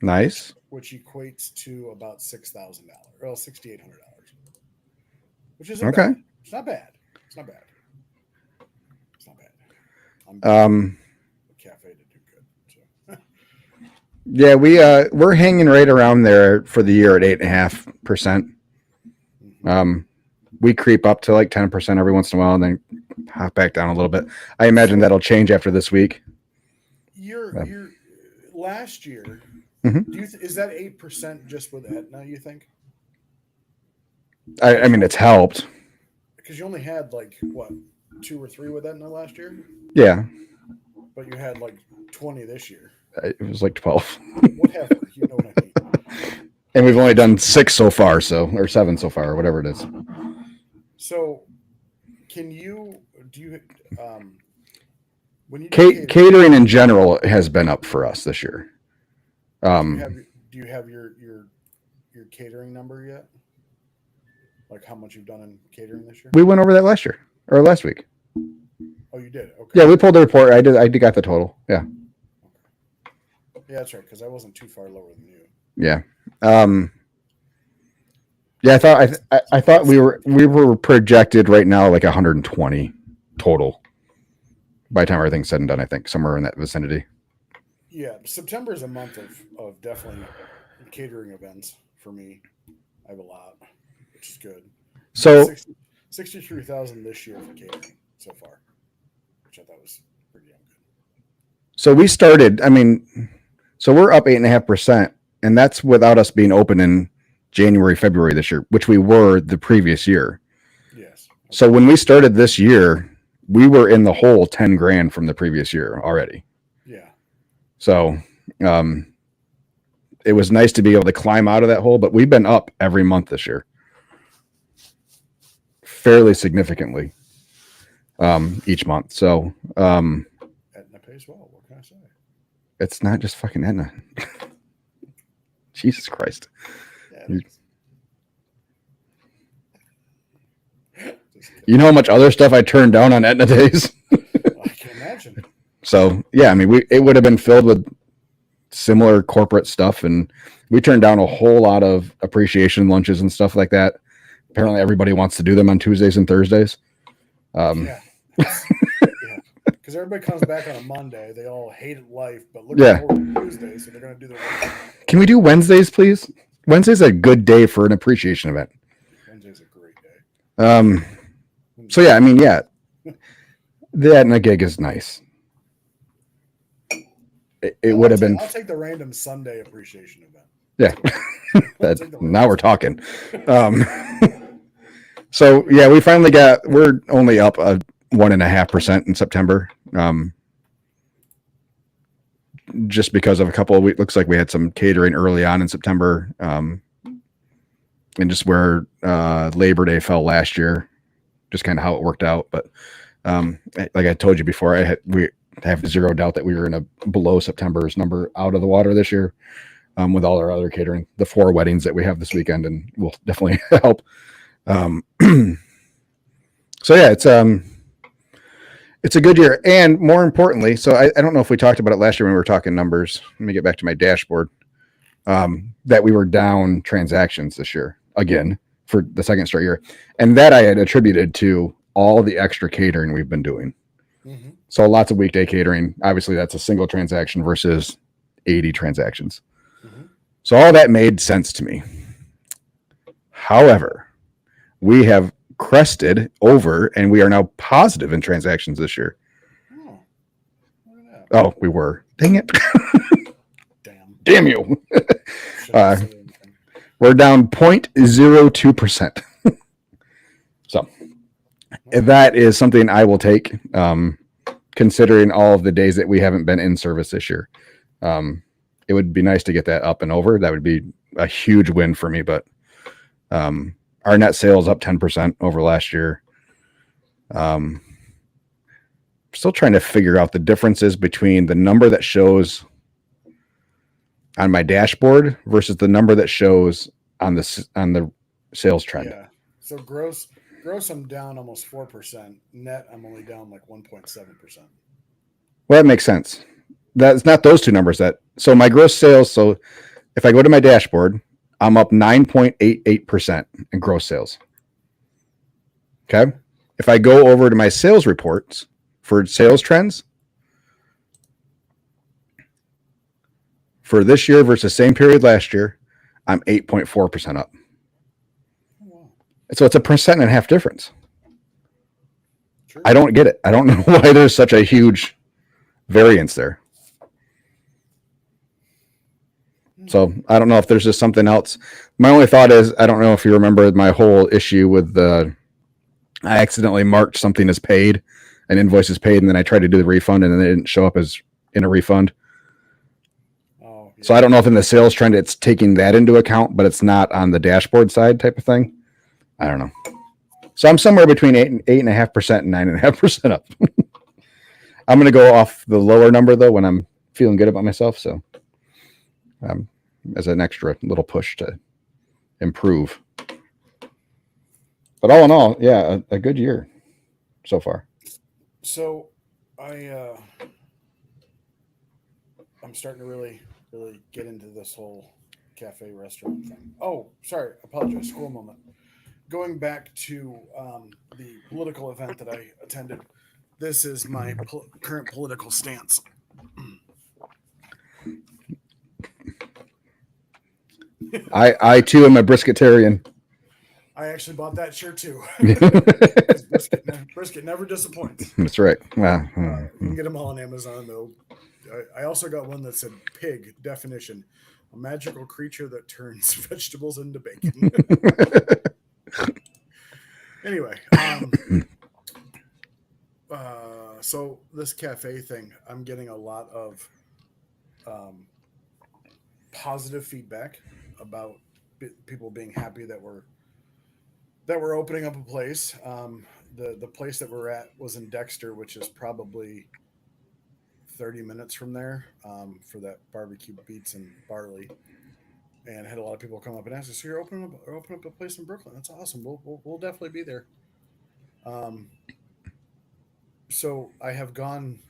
Nice. Which equates to about $6,000 or $6,800, which is okay. Bad. It's not bad. It's not bad. It's not bad. Cafe to do good. So. Yeah, we're hanging right around there for the year at 8.5%. We creep up to like 10% every once in a while, and then hop back down a little bit. I imagine that'll change after this week. Your last year, is that 8% just with Aetna? You think? I mean, it's helped. because you only had like what 2 or 3 with Aetna last year, Yeah, but you had like 20 this year. it was like 12, Whatever, you know what I mean. and we've only done 6 so far, or 7 so far, or whatever it is. So, do you when you do Catering in general has been up for us this year. do you have your catering number yet? Like how much you've done in catering this year? We went over that last year or last week. Oh, you did. Okay. Yeah, we pulled the report. I did got the total. Yeah. Okay. Yeah, that's right. Because I wasn't too far lower than you. Yeah. Yeah, I thought we were projected right now like 120 total by the time everything's said and done. I think somewhere in that vicinity. Yeah, September is a month of definitely catering events for me. I have a lot, which is good. So 63,000 this year for catering so far, which I thought was pretty damn good. So we started. I mean, so we're up 8.5%, and that's without us being open in January, February this year, which we were the previous year. Yes. Okay. So when we started this year, we were in the hole 10 grand from the previous year already. Yeah. So it was nice to be able to climb out of that hole, but we've been up every month this year, fairly significantly each month. So Aetna pays well. What can I say? It's not just fucking Aetna. Jesus Christ. Yeah, you know how much other stuff I turned down on Aetna days? I can imagine. So yeah, I mean, it would have been filled with similar corporate stuff, and we turned down a whole lot of appreciation lunches and stuff like that. Apparently, everybody wants to do them on Tuesdays and Thursdays. Yeah, because everybody comes back on a Monday. They all hated life, but look forward to Tuesday, so they're going to do their work. Can we do Wednesdays, please? Wednesday's a good day for an appreciation event. Wednesday's a great day. So yeah, I mean, yeah, the Aetna gig is nice. It would have been. I'll take the random Sunday appreciation event. Yeah, now we're talking. So yeah, we're only up 1.5% in September. Just because of a couple of weeks, looks like we had some catering early on in September, and just where Labor Day fell last year, just kind of how it worked out. But like I told you before, we have zero doubt that we were in a below September's number out of the water this year, with all our other catering, the 4 weddings that we have this weekend, and will definitely help. So yeah, it's a good year. And more importantly, so I don't know if we talked about it last year when we were talking numbers. Let me get back to my dashboard. That we were down transactions this year again for the second straight year. And that I had attributed to all the extra catering we've been doing. Mm-hmm. So lots of weekday catering. Obviously, that's a single transaction versus 80 transactions. Mm-hmm. So all that made sense to me. However, we have crested over and we are now positive in transactions this year. Oh, look at that. Oh, we were. Dang it. Damn you. We're down 0.02%. So that is something I will take, considering all of the days that we haven't been in service this year. It would be nice to get that up and over. That would be a huge win for me, but our net sales up 10% over last year. Still trying to figure out the differences between the number that shows on my dashboard versus the number that shows on the sales trend. Yeah. So gross I'm down almost 4%. Net I'm only down like 1.7%. Well, that makes sense. That's not those two numbers so my gross sales. So if I go to my dashboard, I'm up 9.88% in gross sales. Okay. If I go over to my sales reports for sales trends for this year versus same period last year, I'm 8.4% up. Oh, wow. So it's a 1.5% difference. True. I don't get it. I don't know why there's such a huge variance there. So I don't know if there's just something else. My only thought is, I don't know if you remember my whole issue with the I accidentally marked something as paid, an invoice is paid, and then I tried to do the refund, and then it didn't show up as in a refund. Oh, yeah. So I don't know if in the sales trend it's taking that into account, but it's not on the dashboard side type of thing. I don't know. So I'm somewhere between 8.5% and 9.5% up. I'm going to go off the lower number though when I'm feeling good about myself. So as an extra little push to improve. But all in all, yeah, a good year so far. So I'm starting to really get into this whole cafe restaurant thing. Oh, sorry, apologize. School moment. Going back to the political event that I attended. This is my current political stance. I too am a brisketarian. I actually bought that shirt too. That's Brisket never disappoints. right. Well, You can get them all on Amazon though. I also got one that said pig definition, a magical creature that turns vegetables into bacon. Anyway, so this cafe thing, I'm getting a lot of um, positive feedback about people being happy that we're opening up a place. The place that we're at was in Dexter, which is probably 30 minutes from there for that barbecue beets and barley. And had a lot of people come up and ask us, "So you're opening up a place in Brooklyn? That's awesome. We'll definitely be there." Um, so I have gone.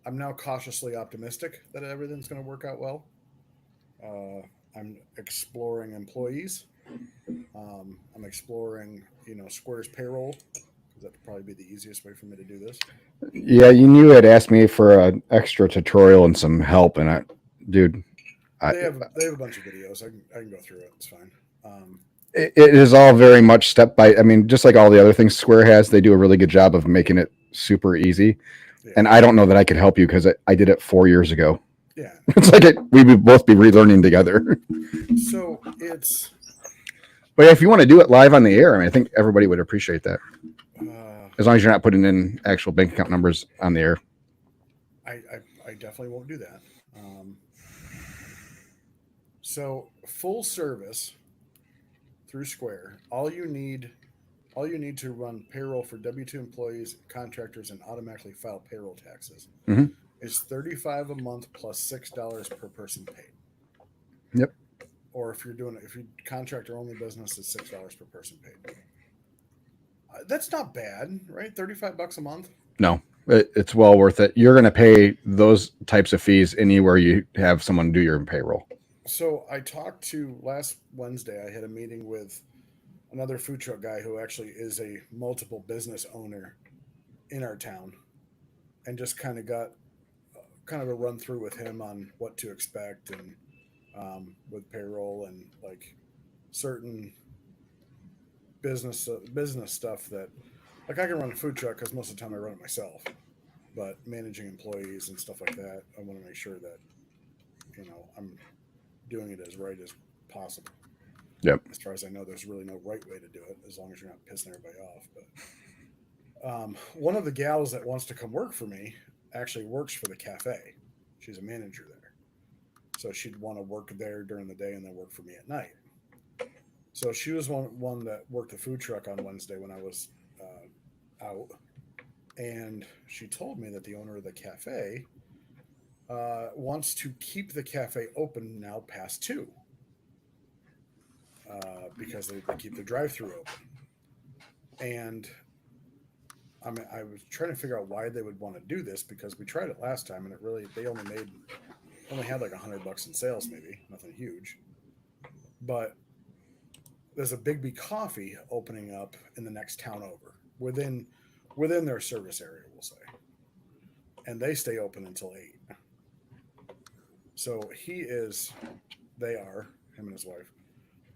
I'm now cautiously optimistic that everything's going to work out well. Uh, I'm exploring employees. I'm exploring, Square's payroll because that'd probably be the easiest way for me to do this. yeah, you had asked me for an extra tutorial and some help, and dude, I, They have a bunch of videos. I can go through it. It's fine. it is all very much step by. I mean, just like all the other things Square has, they do a really good job of making it super easy. Yeah, And I don't know that I could help you because I did it 4 years ago. yeah. It's like we would both be relearning together. So it's. But if you want to do it live on the air, I mean, I think everybody would appreciate that. Uh, As long as you're not putting in actual bank account numbers on the air. I definitely won't do that. So full service through Square, all you need to run payroll for W-2 employees, contractors, and automatically file payroll taxes Mm-hmm. is $35 a month plus $6 per person paid. Yep. Or if you contractor only business is $6 per person paid. That's not bad, right? $35 a month. No, it's well worth it. You're going to pay those types of fees anywhere you have someone do your payroll. So I talked to last Wednesday. I had a meeting with another food truck guy who actually is a multiple business owner in our town, and just kind of got kind of a run through with him on what to expect and with payroll and like certain business stuff that like I can run a food truck because most of the time I run it myself, but managing employees and stuff like that, I want to make sure that I'm doing it as right as possible. Yep. As far as I know, there's really no right way to do it as long as you're not pissing everybody off. But one of the gals that wants to come work for me actually works for the cafe. She's a manager there, so she'd want to work there during the day and then work for me at night. So she was one that worked the food truck on Wednesday when I was out, and she told me that the owner of the cafe wants to keep the cafe open now past 2 because they keep the drive-through open. And I was trying to figure out why they would want to do this because we tried it last time and it really they only had like $100 in sales, maybe nothing huge. But there's a Big B Coffee opening up in the next town over within their service area, we'll say, and they stay open until 8. So they are him and his wife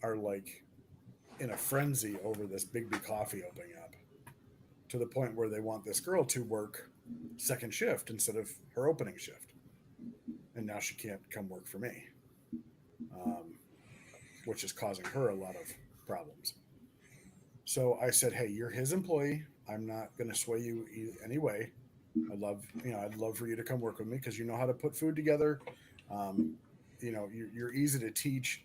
are like in a frenzy over this Big B Coffee opening up to the point where they want this girl to work second shift instead of her opening shift, and now she can't come work for me, which is causing her a lot of problems. So I said, "Hey, you're his employee. I'm not going to sway you anyway. I'd love for you to come work with me because you know how to put food together. Um, you're easy to teach.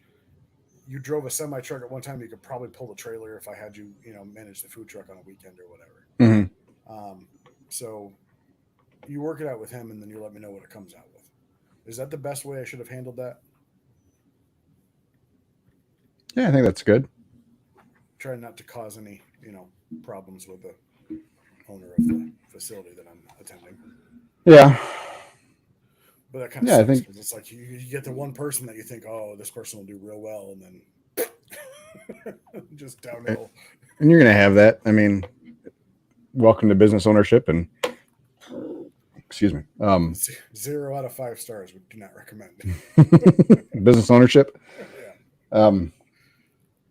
You drove a semi truck at one time. You could probably pull the trailer if I had you, manage the food truck on a weekend or whatever. Mm-hmm. So you work it out with him, and then you let me know what it comes out with. Is that the best way I should have handled that? Yeah, I think that's good. Try not to cause any, problems with the owner of the facility that I'm attending. Yeah. But that kind of Yeah, I sucks think. because it's like you get the one person that you think, oh, this person will do real well, and then just downhill. And you're going to have that. I mean, welcome to business ownership. And excuse me. 0 out of 5 stars. Would do not recommend. Business ownership. Yeah.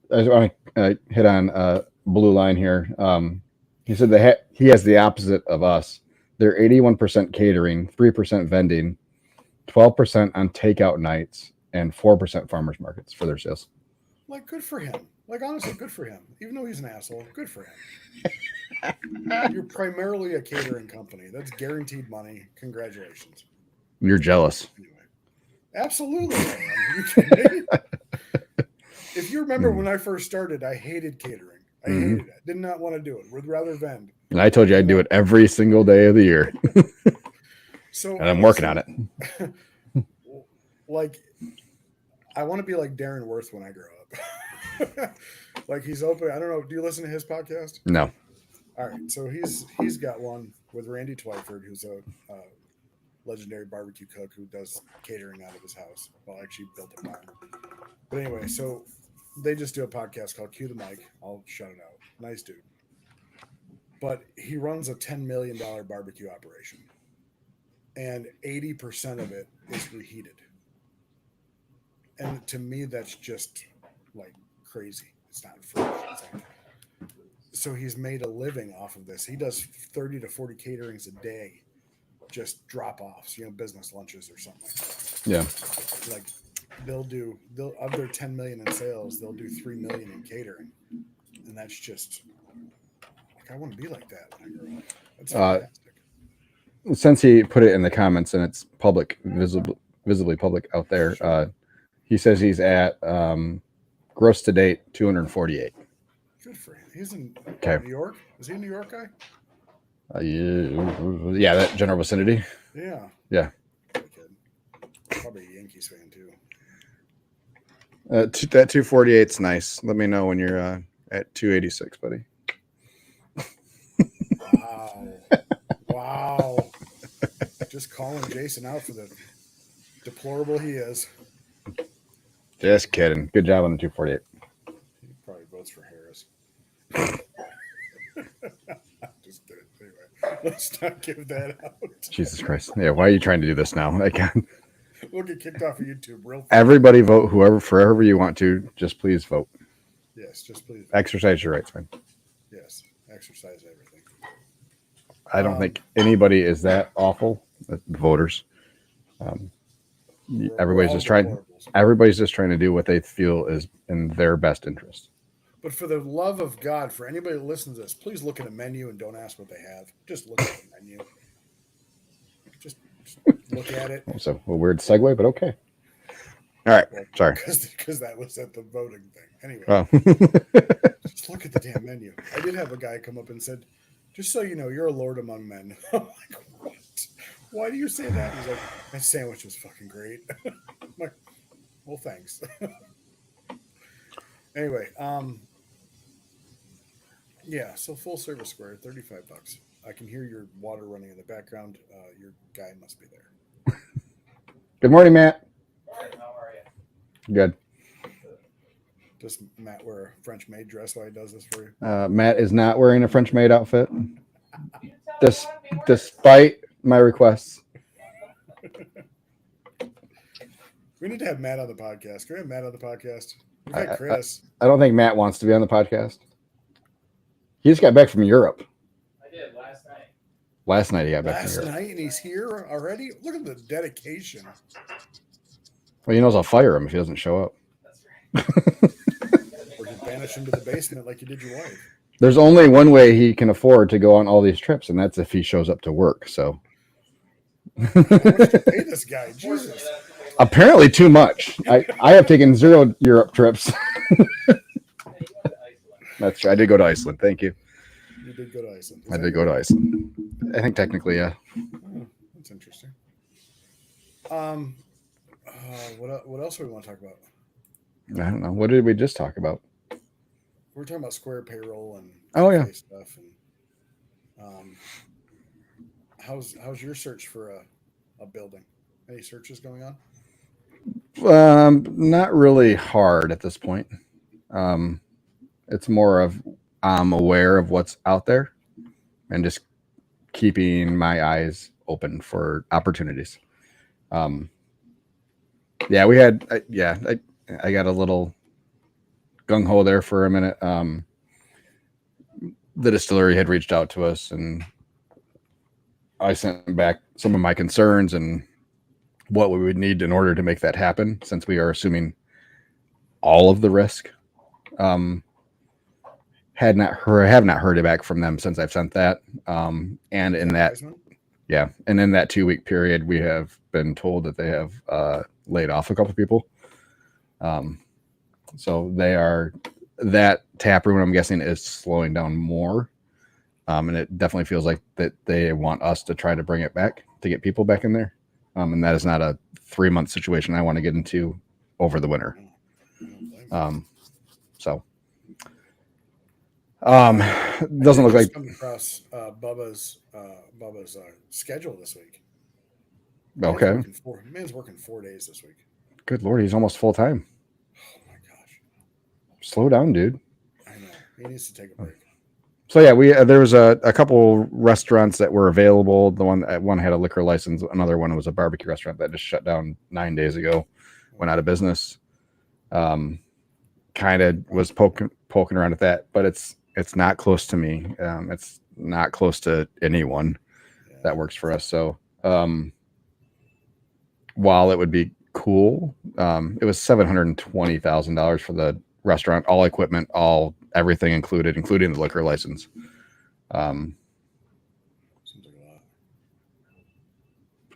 I want to hit on Blue Line here. He said that he has the opposite of us. They're 81% catering, 3% vending, 12% on takeout nights, and 4% farmers markets for their sales. Like, good for him. Like, honestly, good for him. Even though he's an asshole, good for him. You're primarily a catering company. That's guaranteed money. Congratulations. You're jealous. Anyway, absolutely. I am. Are you kidding me? If you remember when I first started, I hated catering. I hated it. I did not want to do it. Would rather vend. And I told you I'd do it every single day of the year. So and I'm working on it. Like, I want to be like Darren Worth when I grow up. Like, he's open. I don't know. Do you listen to his podcast? No. All right. So he's got one with Randy Twyford, who's a legendary barbecue cook who does catering out of his house. Well, actually built a barn. But anyway, so they just do a podcast called Cue the Mic. I'll shout it out. Nice dude. But he runs a $10 million barbecue operation. And 80% of it is reheated. And to me, that's just like crazy. It's not fresh. So he's made a living off of this. He does 30 to 40 caterings a day, just drop offs, business lunches or something like that. Yeah. Like they'll of their 10 million in sales, they'll do 3 million in catering. And that's just like, I want to be like that when I grow up. That's fantastic. Since he put it in the comments and it's public, visibly public out there, he says he's at gross to date 248. Good for him. He's in New York. Is he a New York guy? Yeah, that general vicinity. Yeah. Yeah. Probably a Yankees fan too. That 248's nice. Let me know when you're at 286, buddy. Wow. Just calling Jason out for the deplorable he is. Just kidding. Good job on the 248. He probably votes for Harris. Just kidding. Anyway, let's not give that out. Jesus Christ. Yeah, why are you trying to do this now? I can't. We'll get kicked off of YouTube real fast. Everybody vote whoever you want to. Just please vote. Yes, just please vote. Exercise your rights, man. Yes, exercise everything. I don't think anybody is that awful. The voters. Everybody's just trying. Everybody's just trying to do what they feel is in their best interest. But for the love of God, for anybody that listens to this, please look at a menu and don't ask what they have. Just look at the menu. Just look at it. So a weird segue, but okay. All right. Well, sorry. Because that was at the voting thing. Anyway, just look at the damn menu. I did have a guy come up and said, just so you know, you're a lord among men. I'm like, what? Why do you say that? He's like, that sandwich was fucking great. I'm like, well, thanks. Anyway, yeah, so full service square, $35. I can hear your water running in the background. Your guy must be there. Good morning, Matt. How are you? Good. Does Matt wear a French maid dress while he does this for you? Matt is not wearing a French maid outfit, despite my requests. We need to have Matt on the podcast. Can we have Matt on the podcast? We've had Chris. I don't think Matt wants to be on the podcast. He just got back from Europe. I did last night. Last night he got back from Last Europe. night, and he's here already? Look at the dedication. Well, he knows I'll fire him if he doesn't show up. That's right. Or you banish him to the basement like you did your wife. There's only one way he can afford to go on all these trips, and that's if he shows up to work. So How much do you pay this guy? Jesus. apparently too much. I have taken 0 Europe trips. That's true. I did go to Iceland. Thank you. You did go to Iceland. I did go to Iceland. I think technically, yeah. Oh, that's interesting. What else do we want to talk about? I don't know. What did we just talk about? We're talking about Square payroll and Oh, yeah. stuff. And how's your search for a building? Any searches going on? Not really hard at this point. It's more of I'm aware of what's out there and just keeping my eyes open for opportunities. Yeah, we had, I got a little gung ho there for a minute. The distillery had reached out to us, and I sent back some of my concerns and what we would need in order to make that happen, since we are assuming all of the risk. Have not heard it back from them since I've sent that. And in that, yeah, and in that 2-week period, we have been told that they have laid off a couple of people. So that tap room, I'm guessing, is slowing down more. And it definitely feels like that they want us to try to bring it back, to get people back in there. And that is not a 3-month situation I want to get into over the winter. Doesn't look like come across Bubba's schedule this week. Okay. Man's working 4 days this week. Good Lord, he's almost full time. Oh my gosh! Slow down, dude. I know, he needs to take a break. So yeah, there was a couple restaurants that were available. The one had a liquor license. Another one was a barbecue restaurant that just shut down 9 days ago, went out of business. Kind of was poking around at that, but it's not close to me. It's not close to anyone that works for us. So while it would be cool, it was $720,000 for the restaurant, all equipment, everything included, including the liquor license. Seems like a lot.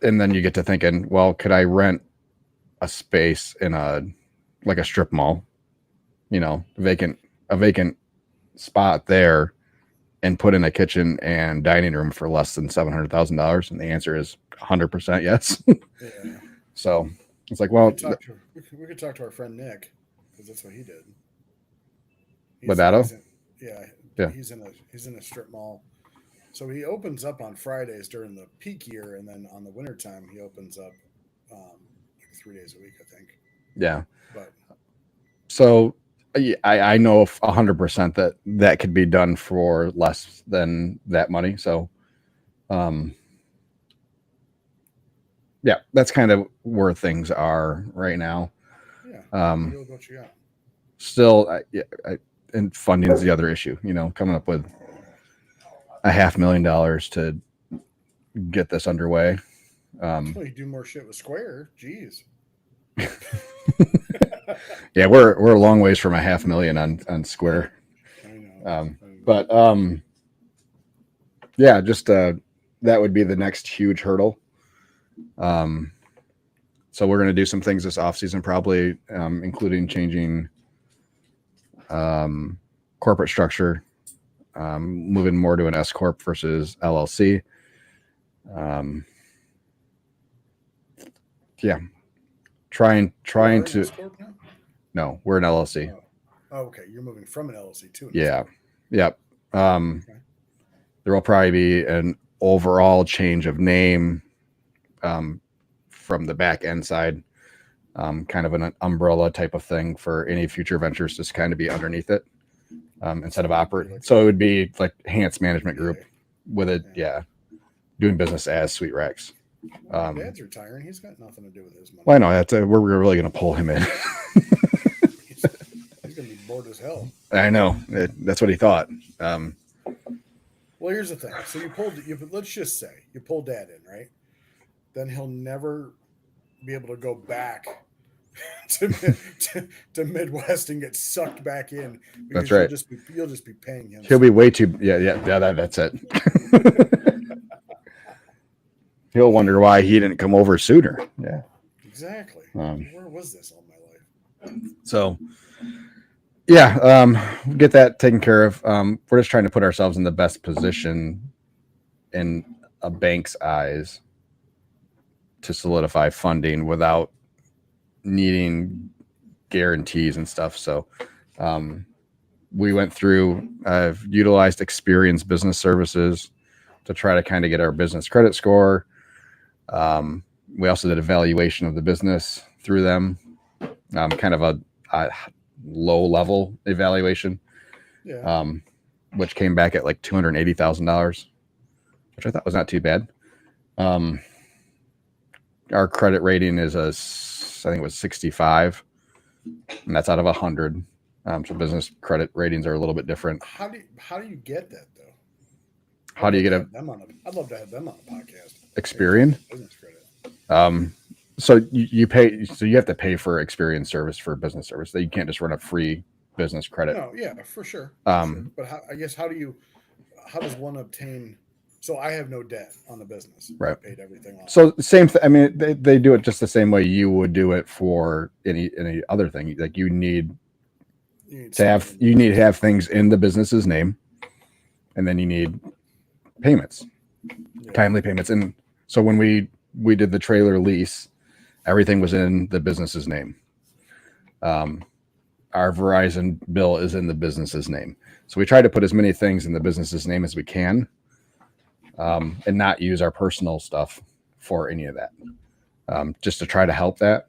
And then you get to thinking, well, could I rent a space in a strip mall, a vacant spot there, and put in a kitchen and dining room for less than $700,000? And the answer is 100% yes. Yeah. So it's like, well, we could talk to our friend Nick, because that's what he did. Badato? Yeah. He's in a strip mall. So he opens up on Fridays during the peak year, and then on the wintertime he opens up 3 days a week, I think. Yeah. But so I know 100% that could be done for less than that money. So, yeah, that's kind of where things are right now. Yeah. What you got? Still, and funding is the other issue. Coming up with $500,000 to get this underway. You do more shit with Square. Jeez. Yeah, we're a long ways from $500,000 on Square. I know. But yeah, just that would be the next huge hurdle. So we're going to do some things this off season, probably including changing corporate structure, moving more to an S corp versus LLC. Yeah, trying to. No, we're an LLC. Oh, okay. You're moving from an LLC to an Yeah. Yep. Okay. There will probably be an overall change of name from the back end side, kind of an umbrella type of thing for any future ventures, just kind of be underneath it instead of operate. So it would be like Hans Management Group with it. Yeah. Doing business as Sweet Rex. Well, Dad's retiring. He's got nothing to do with his money. Well, I know that's we're really going to pull him in. He's going to be bored as hell. I know. That's what he thought. Well, here's the thing. So let's just say you pull Dad in, right? Then he'll never be able to go back to Midwest and get sucked back in because That's right. you'll just be paying him. He'll be way too. Yeah. That's it. He'll wonder why he didn't come over sooner. Yeah. Exactly. Where was this all my life? So, yeah, get that taken care of. We're just trying to put ourselves in the best position in a bank's eyes to solidify funding without needing guarantees and stuff. So, we went through, I've utilized Experience Business Services to try to kind of get our business credit score. We also did a valuation of the business through them, kind of a low level evaluation, which came back at like $280,000, which I thought was not too bad. Our credit rating is I think it was 65, and that's out of 100. So business credit ratings are a little bit different. How do you get that though? How do you get I'd love to have them on a podcast. Experian? Business credit. So you pay. So you have to pay for Experian service for business service. That you can't just run a free business credit. No, yeah, for sure. But how does one obtain? So I have no debt on the business. Right. I paid everything off. So same thing. I mean, they do it just the same way you would do it for any other thing. Like you need to have things in the business's name, and then you need payments, timely payments. And so when we did the trailer lease, everything was in the business's name. Our Verizon bill is in the business's name. So we try to put as many things in the business's name as we can, and not use our personal stuff for any of that, just to try to help that.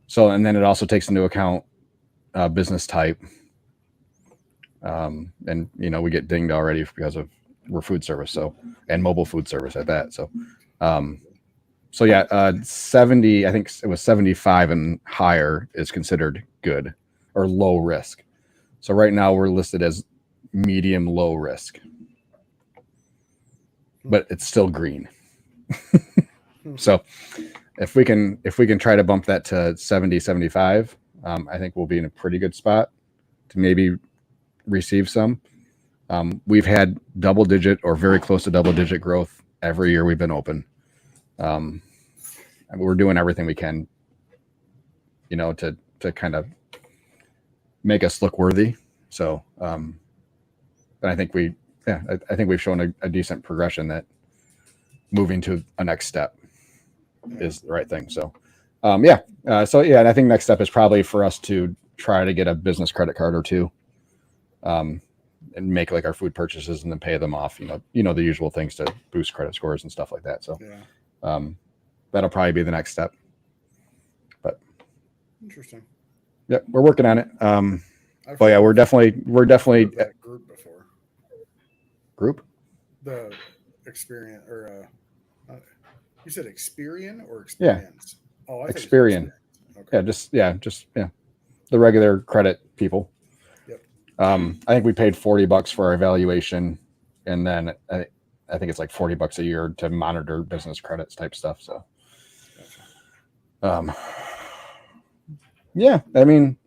So, and then it also takes into account business type. And we get dinged already because we're food service, and mobile food service at that. So yeah, 70, I think it was 75 and higher is considered good or low risk. So right now we're listed as medium low risk, but it's still green. So if we can try to bump that to 70, 75, I think we'll be in a pretty good spot to maybe receive some. We've had double digit or very close to double digit growth every year we've been open. We're doing everything we can, to kind of make us look worthy. So, and I think I think we've shown a decent progression that moving to a next step is the right thing. So, and I think next step is probably for us to try to get a business credit card or two, and make like our food purchases and then pay them off, the usual things to boost credit scores and stuff like that. So, that'll probably be the next step, but interesting. Yep. We're working on it. But yeah, we're definitely that group before the Experian or you said Experian or Experience? Yeah. Oh, I think Experian. Okay. Just the regular credit people. Yep. I think we paid $40 for our evaluation, and then I think it's like $40 a year to monitor business credits type stuff. So, yeah, I mean,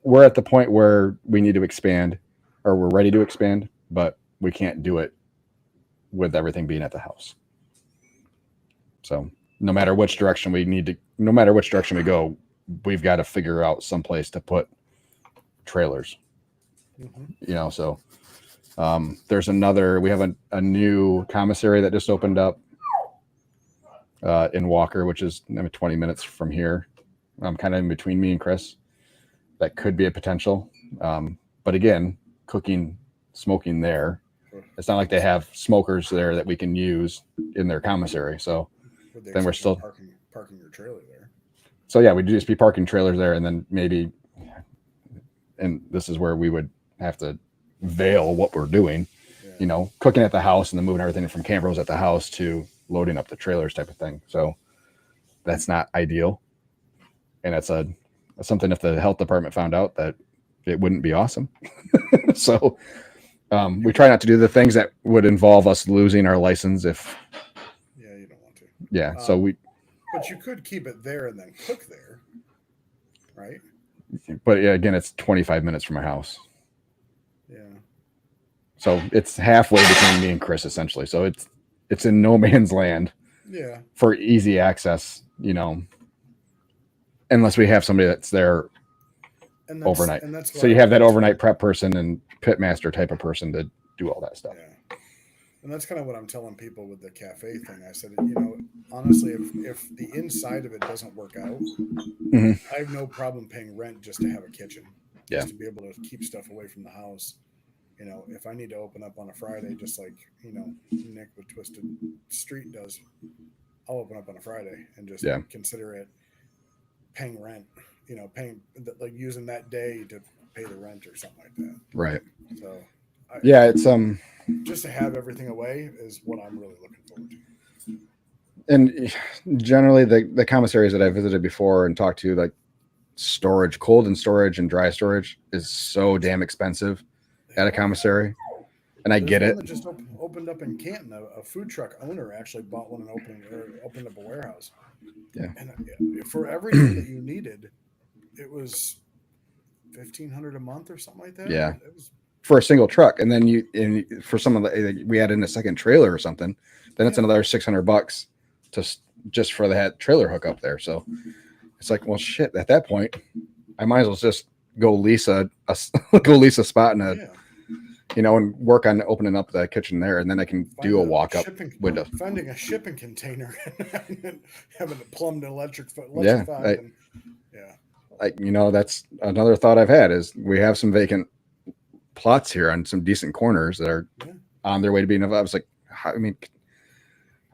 we're at the point where we need to expand, or we're ready to expand, but we can't do it with everything being at the house. So no matter which direction we go, we've got to figure out some place to put trailers. Mm-hmm. So we have a new commissary that just opened up in Walker, which is 20 minutes from here. Kind of in between me and Chris. That could be a potential. But again, smoking there. It's not like they have smokers there that we can use in their commissary. So then we're still parking your trailer there. So yeah, we'd just be parking trailers there, and then maybe, and this is where we would have to veil what we're doing, cooking at the house and then moving everything from cameras at the house to loading up the trailers type of thing. So that's not ideal. And that's something if the health department found out, that it wouldn't be awesome. So we try not to do the things that would involve us losing our license if. Yeah, you don't want to. Yeah. So But you could keep it there and then cook there, right? But yeah, again, it's 25 minutes from my house. Yeah. So it's halfway between me and Chris, essentially. So it's in no man's land Yeah. for easy access, unless we have somebody that's there overnight. And that's So you have that overnight prep person and pit master type of person to do all that stuff. Yeah. And that's kind of what I'm telling people with the cafe thing. I said, honestly, if the inside of it doesn't work out, Mhm. I have no problem paying rent just to have a kitchen, just Yeah. to be able to keep stuff away from the house. If I need to open up on a Friday, just like, Nick with Twisted Street does, I'll open up on a Friday and just Yeah. consider it paying rent, paying like using that day to pay the rent or something like that. Right. So, Yeah, it's just to have everything away is what I'm really looking forward to. and generally the commissaries that I visited before and talked to, like storage, cold and storage and dry storage is so damn expensive at a commissary. And I get one it. that just opened up in Canton. A food truck owner actually bought one and opened up a warehouse. Yeah. And for everything that you needed, it was $1,500 a month or something like that. Yeah. It was For a single truck, and then for some of the we add in a second trailer or something, then it's another $600 just for that trailer hook up there. So it's like, well, shit. At that point, I might as well just go lease a spot in a and work on opening up the kitchen there, and then I can do a walk up window. Finding a shipping container and having it plumbed and electrified. That's another thought I've had is we have some vacant plots here on some decent corners that are on their way to being. I was like,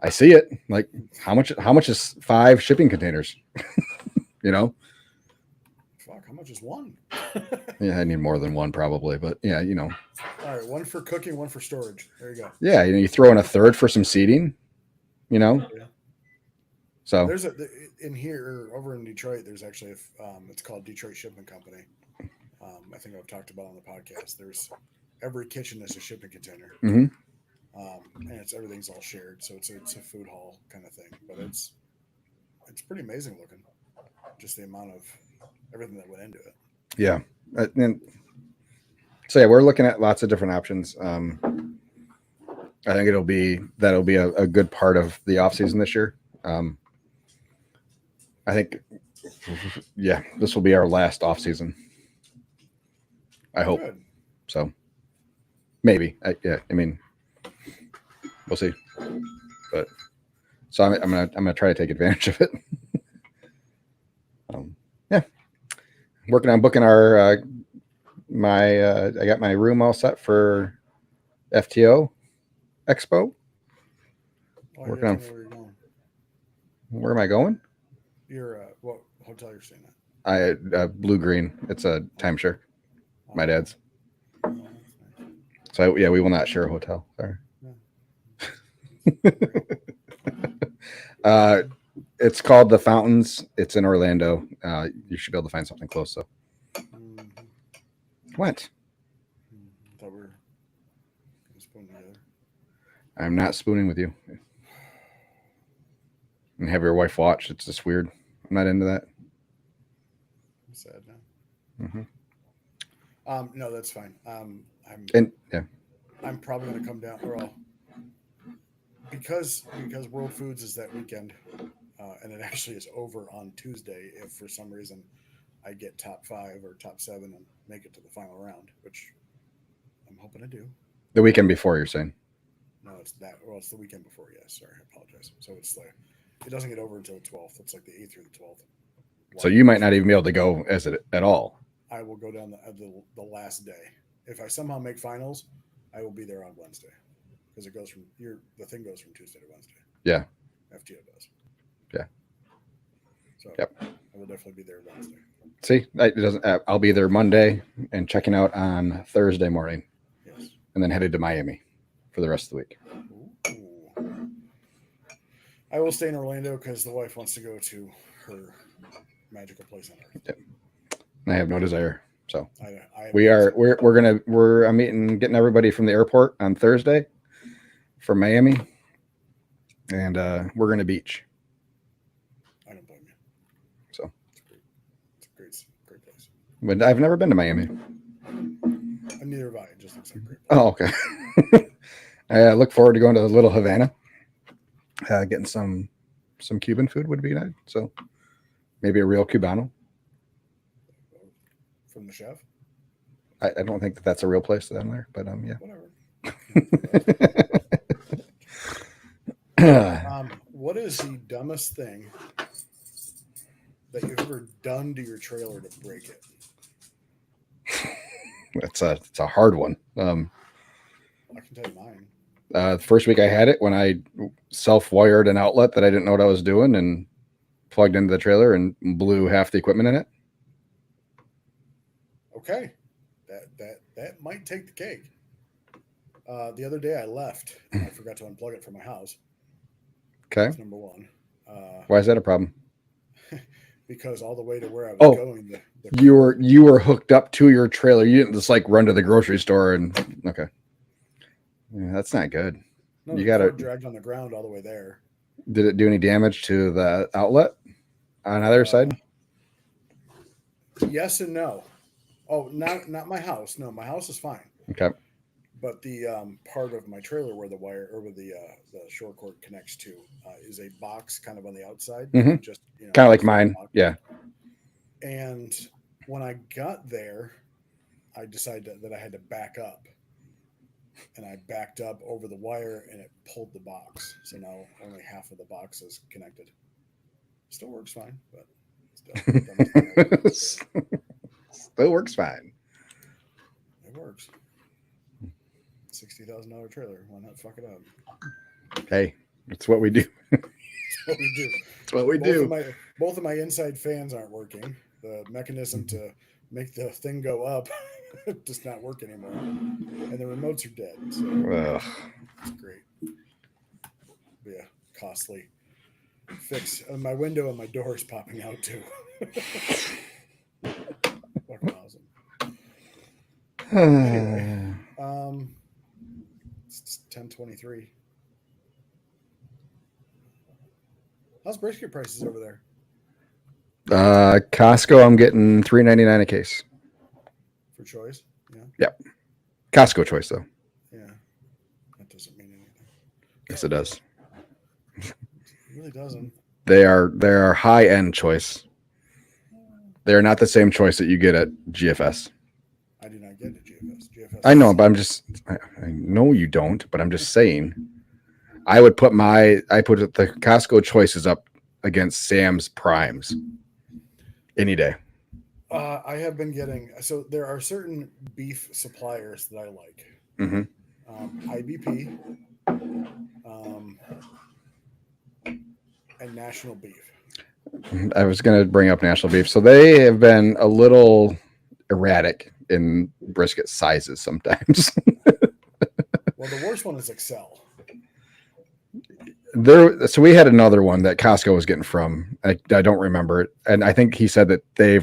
I see it. Like, how much is 5 shipping containers? Fuck, how much is one? Yeah, I need more than one probably, but yeah, All right, one for cooking, one for storage. There you go. Yeah, you throw in a third for some seating, Yeah. So there's in here over in Detroit. There's actually it's called Detroit Shipping Company. I think I've talked about on the podcast. There's every kitchen is a shipping container, mm-hmm. And everything's all shared. So it's a food hall kind of thing, but it's pretty amazing looking. Just the amount of everything that went into it. Yeah, so yeah, we're looking at lots of different options. I think that'll be a good part of the off season this year. I think, yeah, this will be our last off season. I hope. Good. So maybe, we'll see. But so I'm gonna try to take advantage of it. Yeah, working on booking our I got my room all set for FTO Expo. Working on. Where you're going. Where am I going? You're what hotel you're staying at? Blue Green. It's a timeshare. My dad's. Oh, that's nice. So yeah, we will not share a hotel. Sorry. No. It's called the Fountains. It's in Orlando. You should be able to find something close. So Mm-hmm. what? Thought we were spoon together. I'm not spooning with you. And have your wife watch. It's just weird. I'm not into that. I'm sad now. Mm-hmm. No, that's fine. I'm probably going to come down. Because World Foods is that weekend, and it actually is over on Tuesday. If for some reason I get top 5 or top 7 and make it to the final round, which I'm hoping to do. The weekend before, you're saying? No, it's that. Well, it's the weekend before. Yes, sorry, I apologize. So it's like it doesn't get over until the 12th. It's like the 8th or the 12th. So you might not even be able to go at all. I will go down the last day. If I somehow make finals, I will be there on Wednesday because it goes from the thing goes from Tuesday to Wednesday. Yeah. FTO does. Yeah. So yep. I will definitely be there Wednesday. See, it doesn't. I'll be there Monday and checking out on Thursday morning. Yes. And then headed to Miami for the rest of the week. Ooh. I will stay in Orlando because the wife wants to go to her magical place on Earth. Yep. I have no desire. So I'm getting everybody from the airport on Thursday from Miami, and we're going to beach. But I've never been to Miami. And neither have I. It just looks like a great. Oh, okay. I look forward to going to Little Havana. Getting some Cuban food would be nice. So maybe a real Cubano. From the chef. I don't think that's a real place down there, but yeah. Whatever. What is the dumbest thing that you've ever done to your trailer to break it? It's a hard one. I can tell you mine. The first week I had it, when I self-wired an outlet that I didn't know what I was doing and plugged into the trailer and blew half the equipment in it. Okay, that might take the cake. The other day I left and I forgot to unplug it from my house. Okay. That's number one. Why is that a problem? Because all the way to where I was going, you were hooked up to your trailer. You didn't just like run to the grocery store and okay. Yeah, that's not good. No, you got it dragged on the ground all the way there. Did it do any damage to the outlet on either side? Yes and no. Oh, not my house. No, my house is fine. Okay. But the part of my trailer where the wire or where the short cord connects to is a box kind of on the outside. Mm-hmm. Just kind of like mine. Yeah. And when I got there, I decided that I had to back up. And I backed up over the wire and it pulled the box. So now only half of the box is connected. Still works fine, but still works fine. It works. $60,000 trailer. Why not fuck it up? Hey, it's what we do. That's what we do. That's what we do. Both of my inside fans aren't working. The mechanism to make the thing go up does not work anymore, and the remotes are dead. So it's great. Be a costly fix. My window and my door is popping out too. Fucking awesome. Anyway, it's 10:23. How's brisket prices over there? Costco, I'm getting $3.99 a case. For choice? Yeah. Yep. Costco choice though. Yeah. That doesn't mean anything. Yes, it does. It really doesn't. They are high end choice. They are not the same choice that you get at GFS. I do not get it at GFS. I know, but I know you don't, but I'm just saying. I put the Costco choices up against Sam's Primes any day. I have been getting, so there are certain beef suppliers that I like. Mm-hmm. IBP and National Beef. I was going to bring up National Beef. So they have been a little erratic in brisket sizes sometimes. Well, the worst one is Excel. So we had another one that Costco was getting from. I don't remember it, and I think he said that they're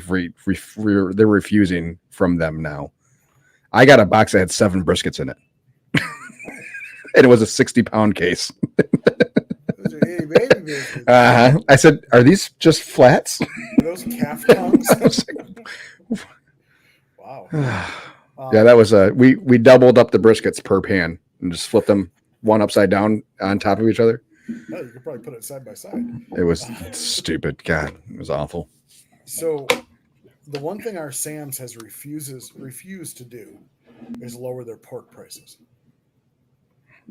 refusing from them now. I got a box that had 7 briskets in it, and it was a 60-pound case. Those are itty baby biscuits. I said, "Are these just flats?" Those calf tongues. Wow. Yeah, that was we doubled up the briskets per pan and just flipped them one upside down on top of each other. No, you could probably put it side by side. It was stupid. God, it was awful. So the one thing our Sam's has refused to do is lower their pork prices.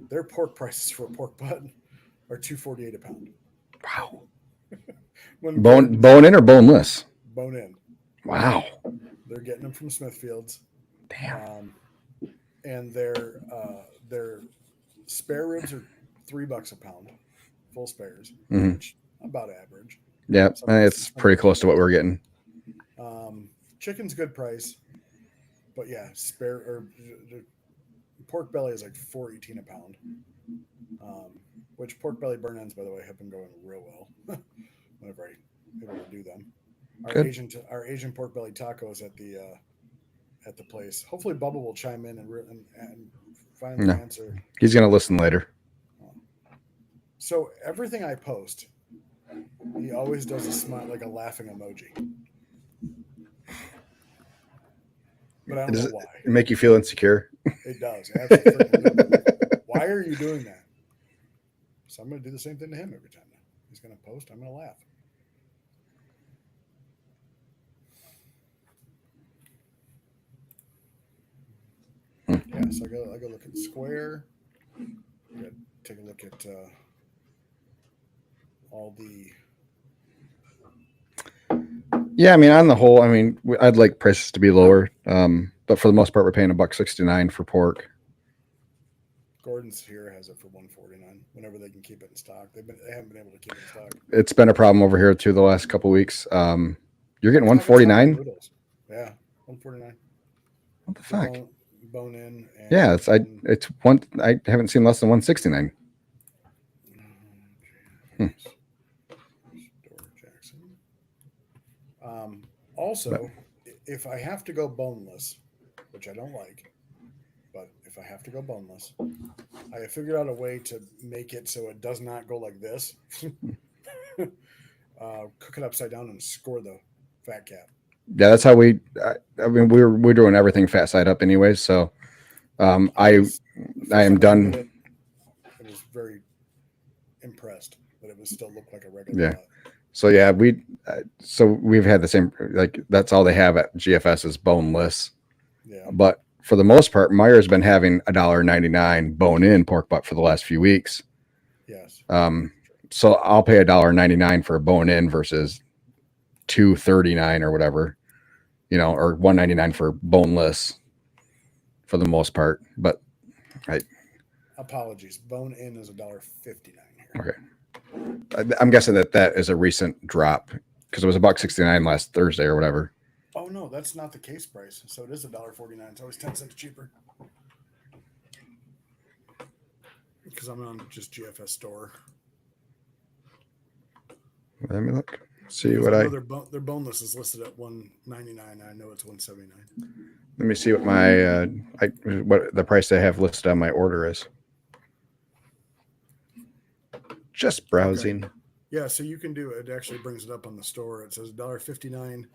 Their pork prices for a pork butt are $2.48 a pound. Wow. Bone in or boneless? Bone in. Wow. They're getting them from Smithfield's. Damn. And their spare ribs are $3 a pound, full spares, which about average. Yeah, it's pretty close to what we're getting. Chicken's good price, but yeah, pork belly is like $4.18 a pound. Which pork belly burn ends, by the way, have been going real well whenever I able to do them. Our Asian pork belly tacos at the place. Hopefully, Bubba will chime in and finally answer. He's gonna listen later. So everything I post, he always does a smile, like a laughing emoji. but I don't Does know it why. make you feel insecure? It does. Absolutely. Why are you doing that? So I'm going to do the same thing to him every time. Now. He's going to post. I'm going to laugh. Yeah, so I go look at Square. I got take a look at all the. Yeah, I mean, on the whole, I mean, I'd like prices to be lower, but for the most part, we're paying $1.69 for pork. Gordon's here has it for $1.49 whenever they can keep it in stock. They haven't been able to keep it in stock. It's been a problem over here too the last couple weeks. You're getting Taco $1.49. noodles. Yeah, $1.49. What the fuck? Bone in. And Yeah, it's one. I haven't seen less than $1.69. Jackson. Also, if I have to go boneless, which I don't like, but if I have to go boneless, I have figured out a way to make it so it does not go like this. Cook it upside down and score the fat cap. Yeah, that's how we. I mean, we're doing everything fat side up anyways. So, I am done. I was very impressed that it would still look like a regular. Yeah. Butt. So yeah, we've had the same, like that's all they have at GFS is boneless. Yeah. But for the most part, Meyer's been having $1.99 bone in pork butt for the last few weeks. Yes. So I'll pay $1.99 for a bone in versus $2.39 or whatever, or $1.99 for boneless for the most part. But apologies, bone in is $1.59 here. Okay. I'm guessing that is a recent drop because it was $1.69 last Thursday or whatever. Oh no, that's not the case price. So it is $1.49. It's always 10 cents cheaper. Because I'm on just GFS store. Let me look. See because what I. Their boneless is listed at $1.99. I know it's $1.79. Let me see what my what the price they have listed on my order is. Just browsing. Okay. Yeah, so you can do it. It actually brings it up on the store. It says $1.59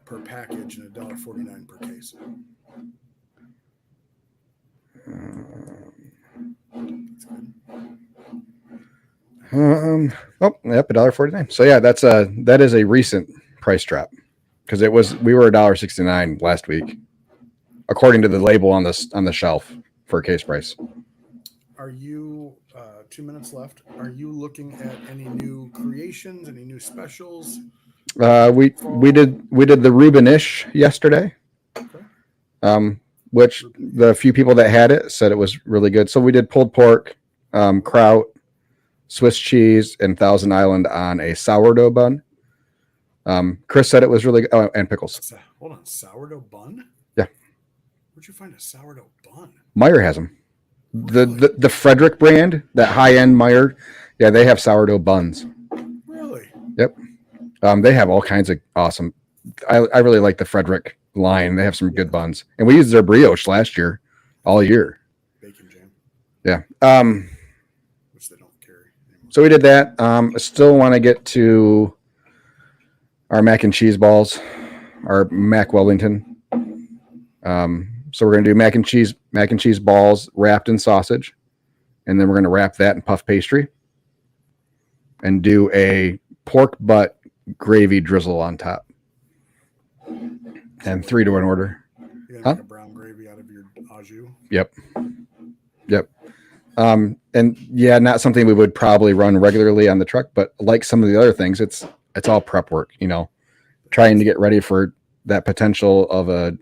per package and $1.49 per case. That's good. Yep, $1.49. So yeah, that is a recent price drop because we were $1.69 last week, according to the label on the shelf for a case price. Are you 2 minutes left? Are you looking at any new creations, any new specials? We did the Rubenish yesterday. Okay. Which the few people that had it said it was really good. So we did pulled pork, kraut, Swiss cheese, and Thousand Island on a sourdough bun. Chris said it was really good. Oh, and pickles. Hold on, sourdough bun? Yeah. Where'd you find a sourdough bun? Meyer has them. Really? The Frederick brand, that high end Meyer, yeah, they have sourdough buns. Really? Yep. They have all kinds of awesome. I really like the Frederick line. They have some good buns, and we used their brioche last year, all year. Bacon jam. Yeah. Which they don't carry anymore. So we did that. I still want to get to our mac and cheese balls, our Mac Wellington. So we're going to do mac and cheese balls wrapped in sausage, and then we're going to wrap that in puff pastry, and do a pork butt gravy drizzle on top. And 3 to 1 order. You're gonna make a brown gravy out of your au jus? Yep. And yeah, not something we would probably run regularly on the truck, but like some of the other things, it's all prep work, trying to get ready for that potential of a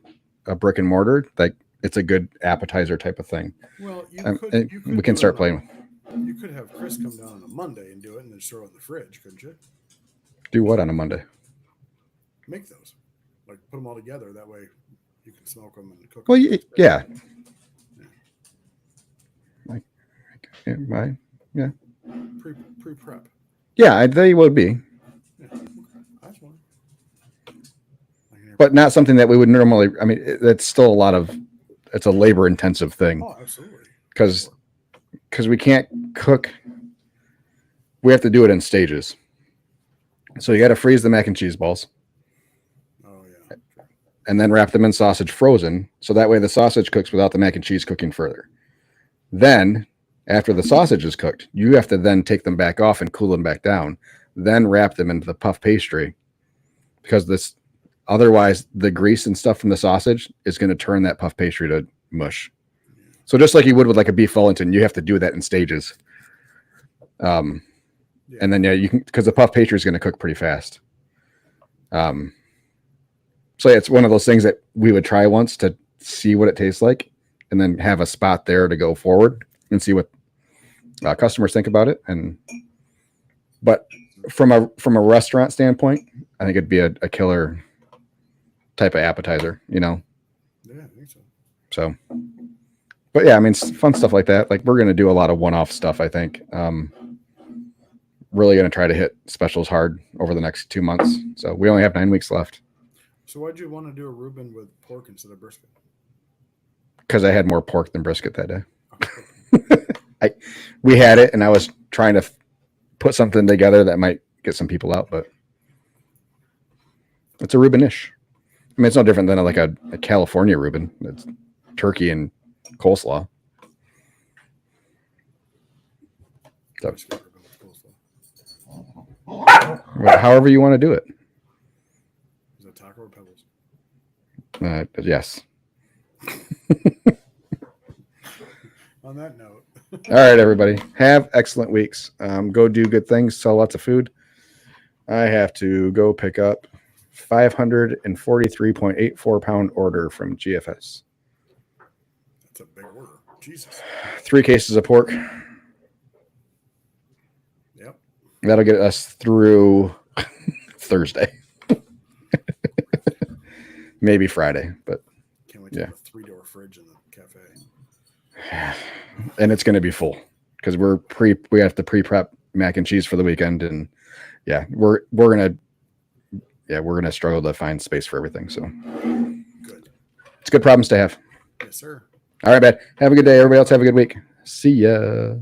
brick and mortar. Like it's a good appetizer type of thing. Well, we can start playing. You could have Chris come down on a Monday and do it and then throw it in the fridge, couldn't you? Do what on a Monday? Make those. Like put them all together. That way you can smoke them and cook them. Well, yeah. Yeah. Pre-prep. Yeah, they would be. Yeah. Okay. That's fine. But not something that we would normally. I mean, it's still it's a labor intensive thing. Oh, absolutely. Because we can't cook. We have to do it in stages. So you got to freeze the mac and cheese balls. Oh yeah. and then wrap them in sausage frozen. So that way the sausage cooks without the mac and cheese cooking further. Then after the sausage is cooked, you have to then take them back off and cool them back down. Then wrap them into the puff pastry because otherwise the grease and stuff from the sausage is going to turn that puff pastry to mush. So just like you would with like a beef Wellington, you have to do that in stages. And then you can, because the puff pastry is going to cook pretty fast. So it's one of those things that we would try once to see what it tastes like, and then have a spot there to go forward and see what customers think about it. But from a restaurant standpoint, I think it'd be a killer type of appetizer, Yeah, I think so. So, but yeah, I mean, fun stuff like that. Like we're going to do a lot of one-off stuff, I think. Really going to try to hit specials hard over the next 2 months. So we only have 9 weeks left. So why'd you want to do a Reuben with pork instead of brisket? Because I had more pork than brisket that day. We had it, and I was trying to put something together that might get some people out, but it's a Reuben-ish. I mean, it's no different than like a California Reuben. It's turkey and coleslaw. So, however you want to do it. Is that taco or pebbles? Yes. On that note. All right, everybody. Have excellent weeks. Go do good things. Sell lots of food. I have to go pick up 543.84 pound order from GFS. That's a big order. Jesus. 3 cases of pork. Yep. That'll get us through Thursday. Maybe Friday, but can't wait to have a 3-door fridge in the cafe. And it's going to be full because we have to pre-prep mac and cheese for the weekend, and we're gonna struggle to find space for everything. So Good. It's good problems to have. Yes, sir. All right, man. Have a good day. Everybody else have a good week. See ya.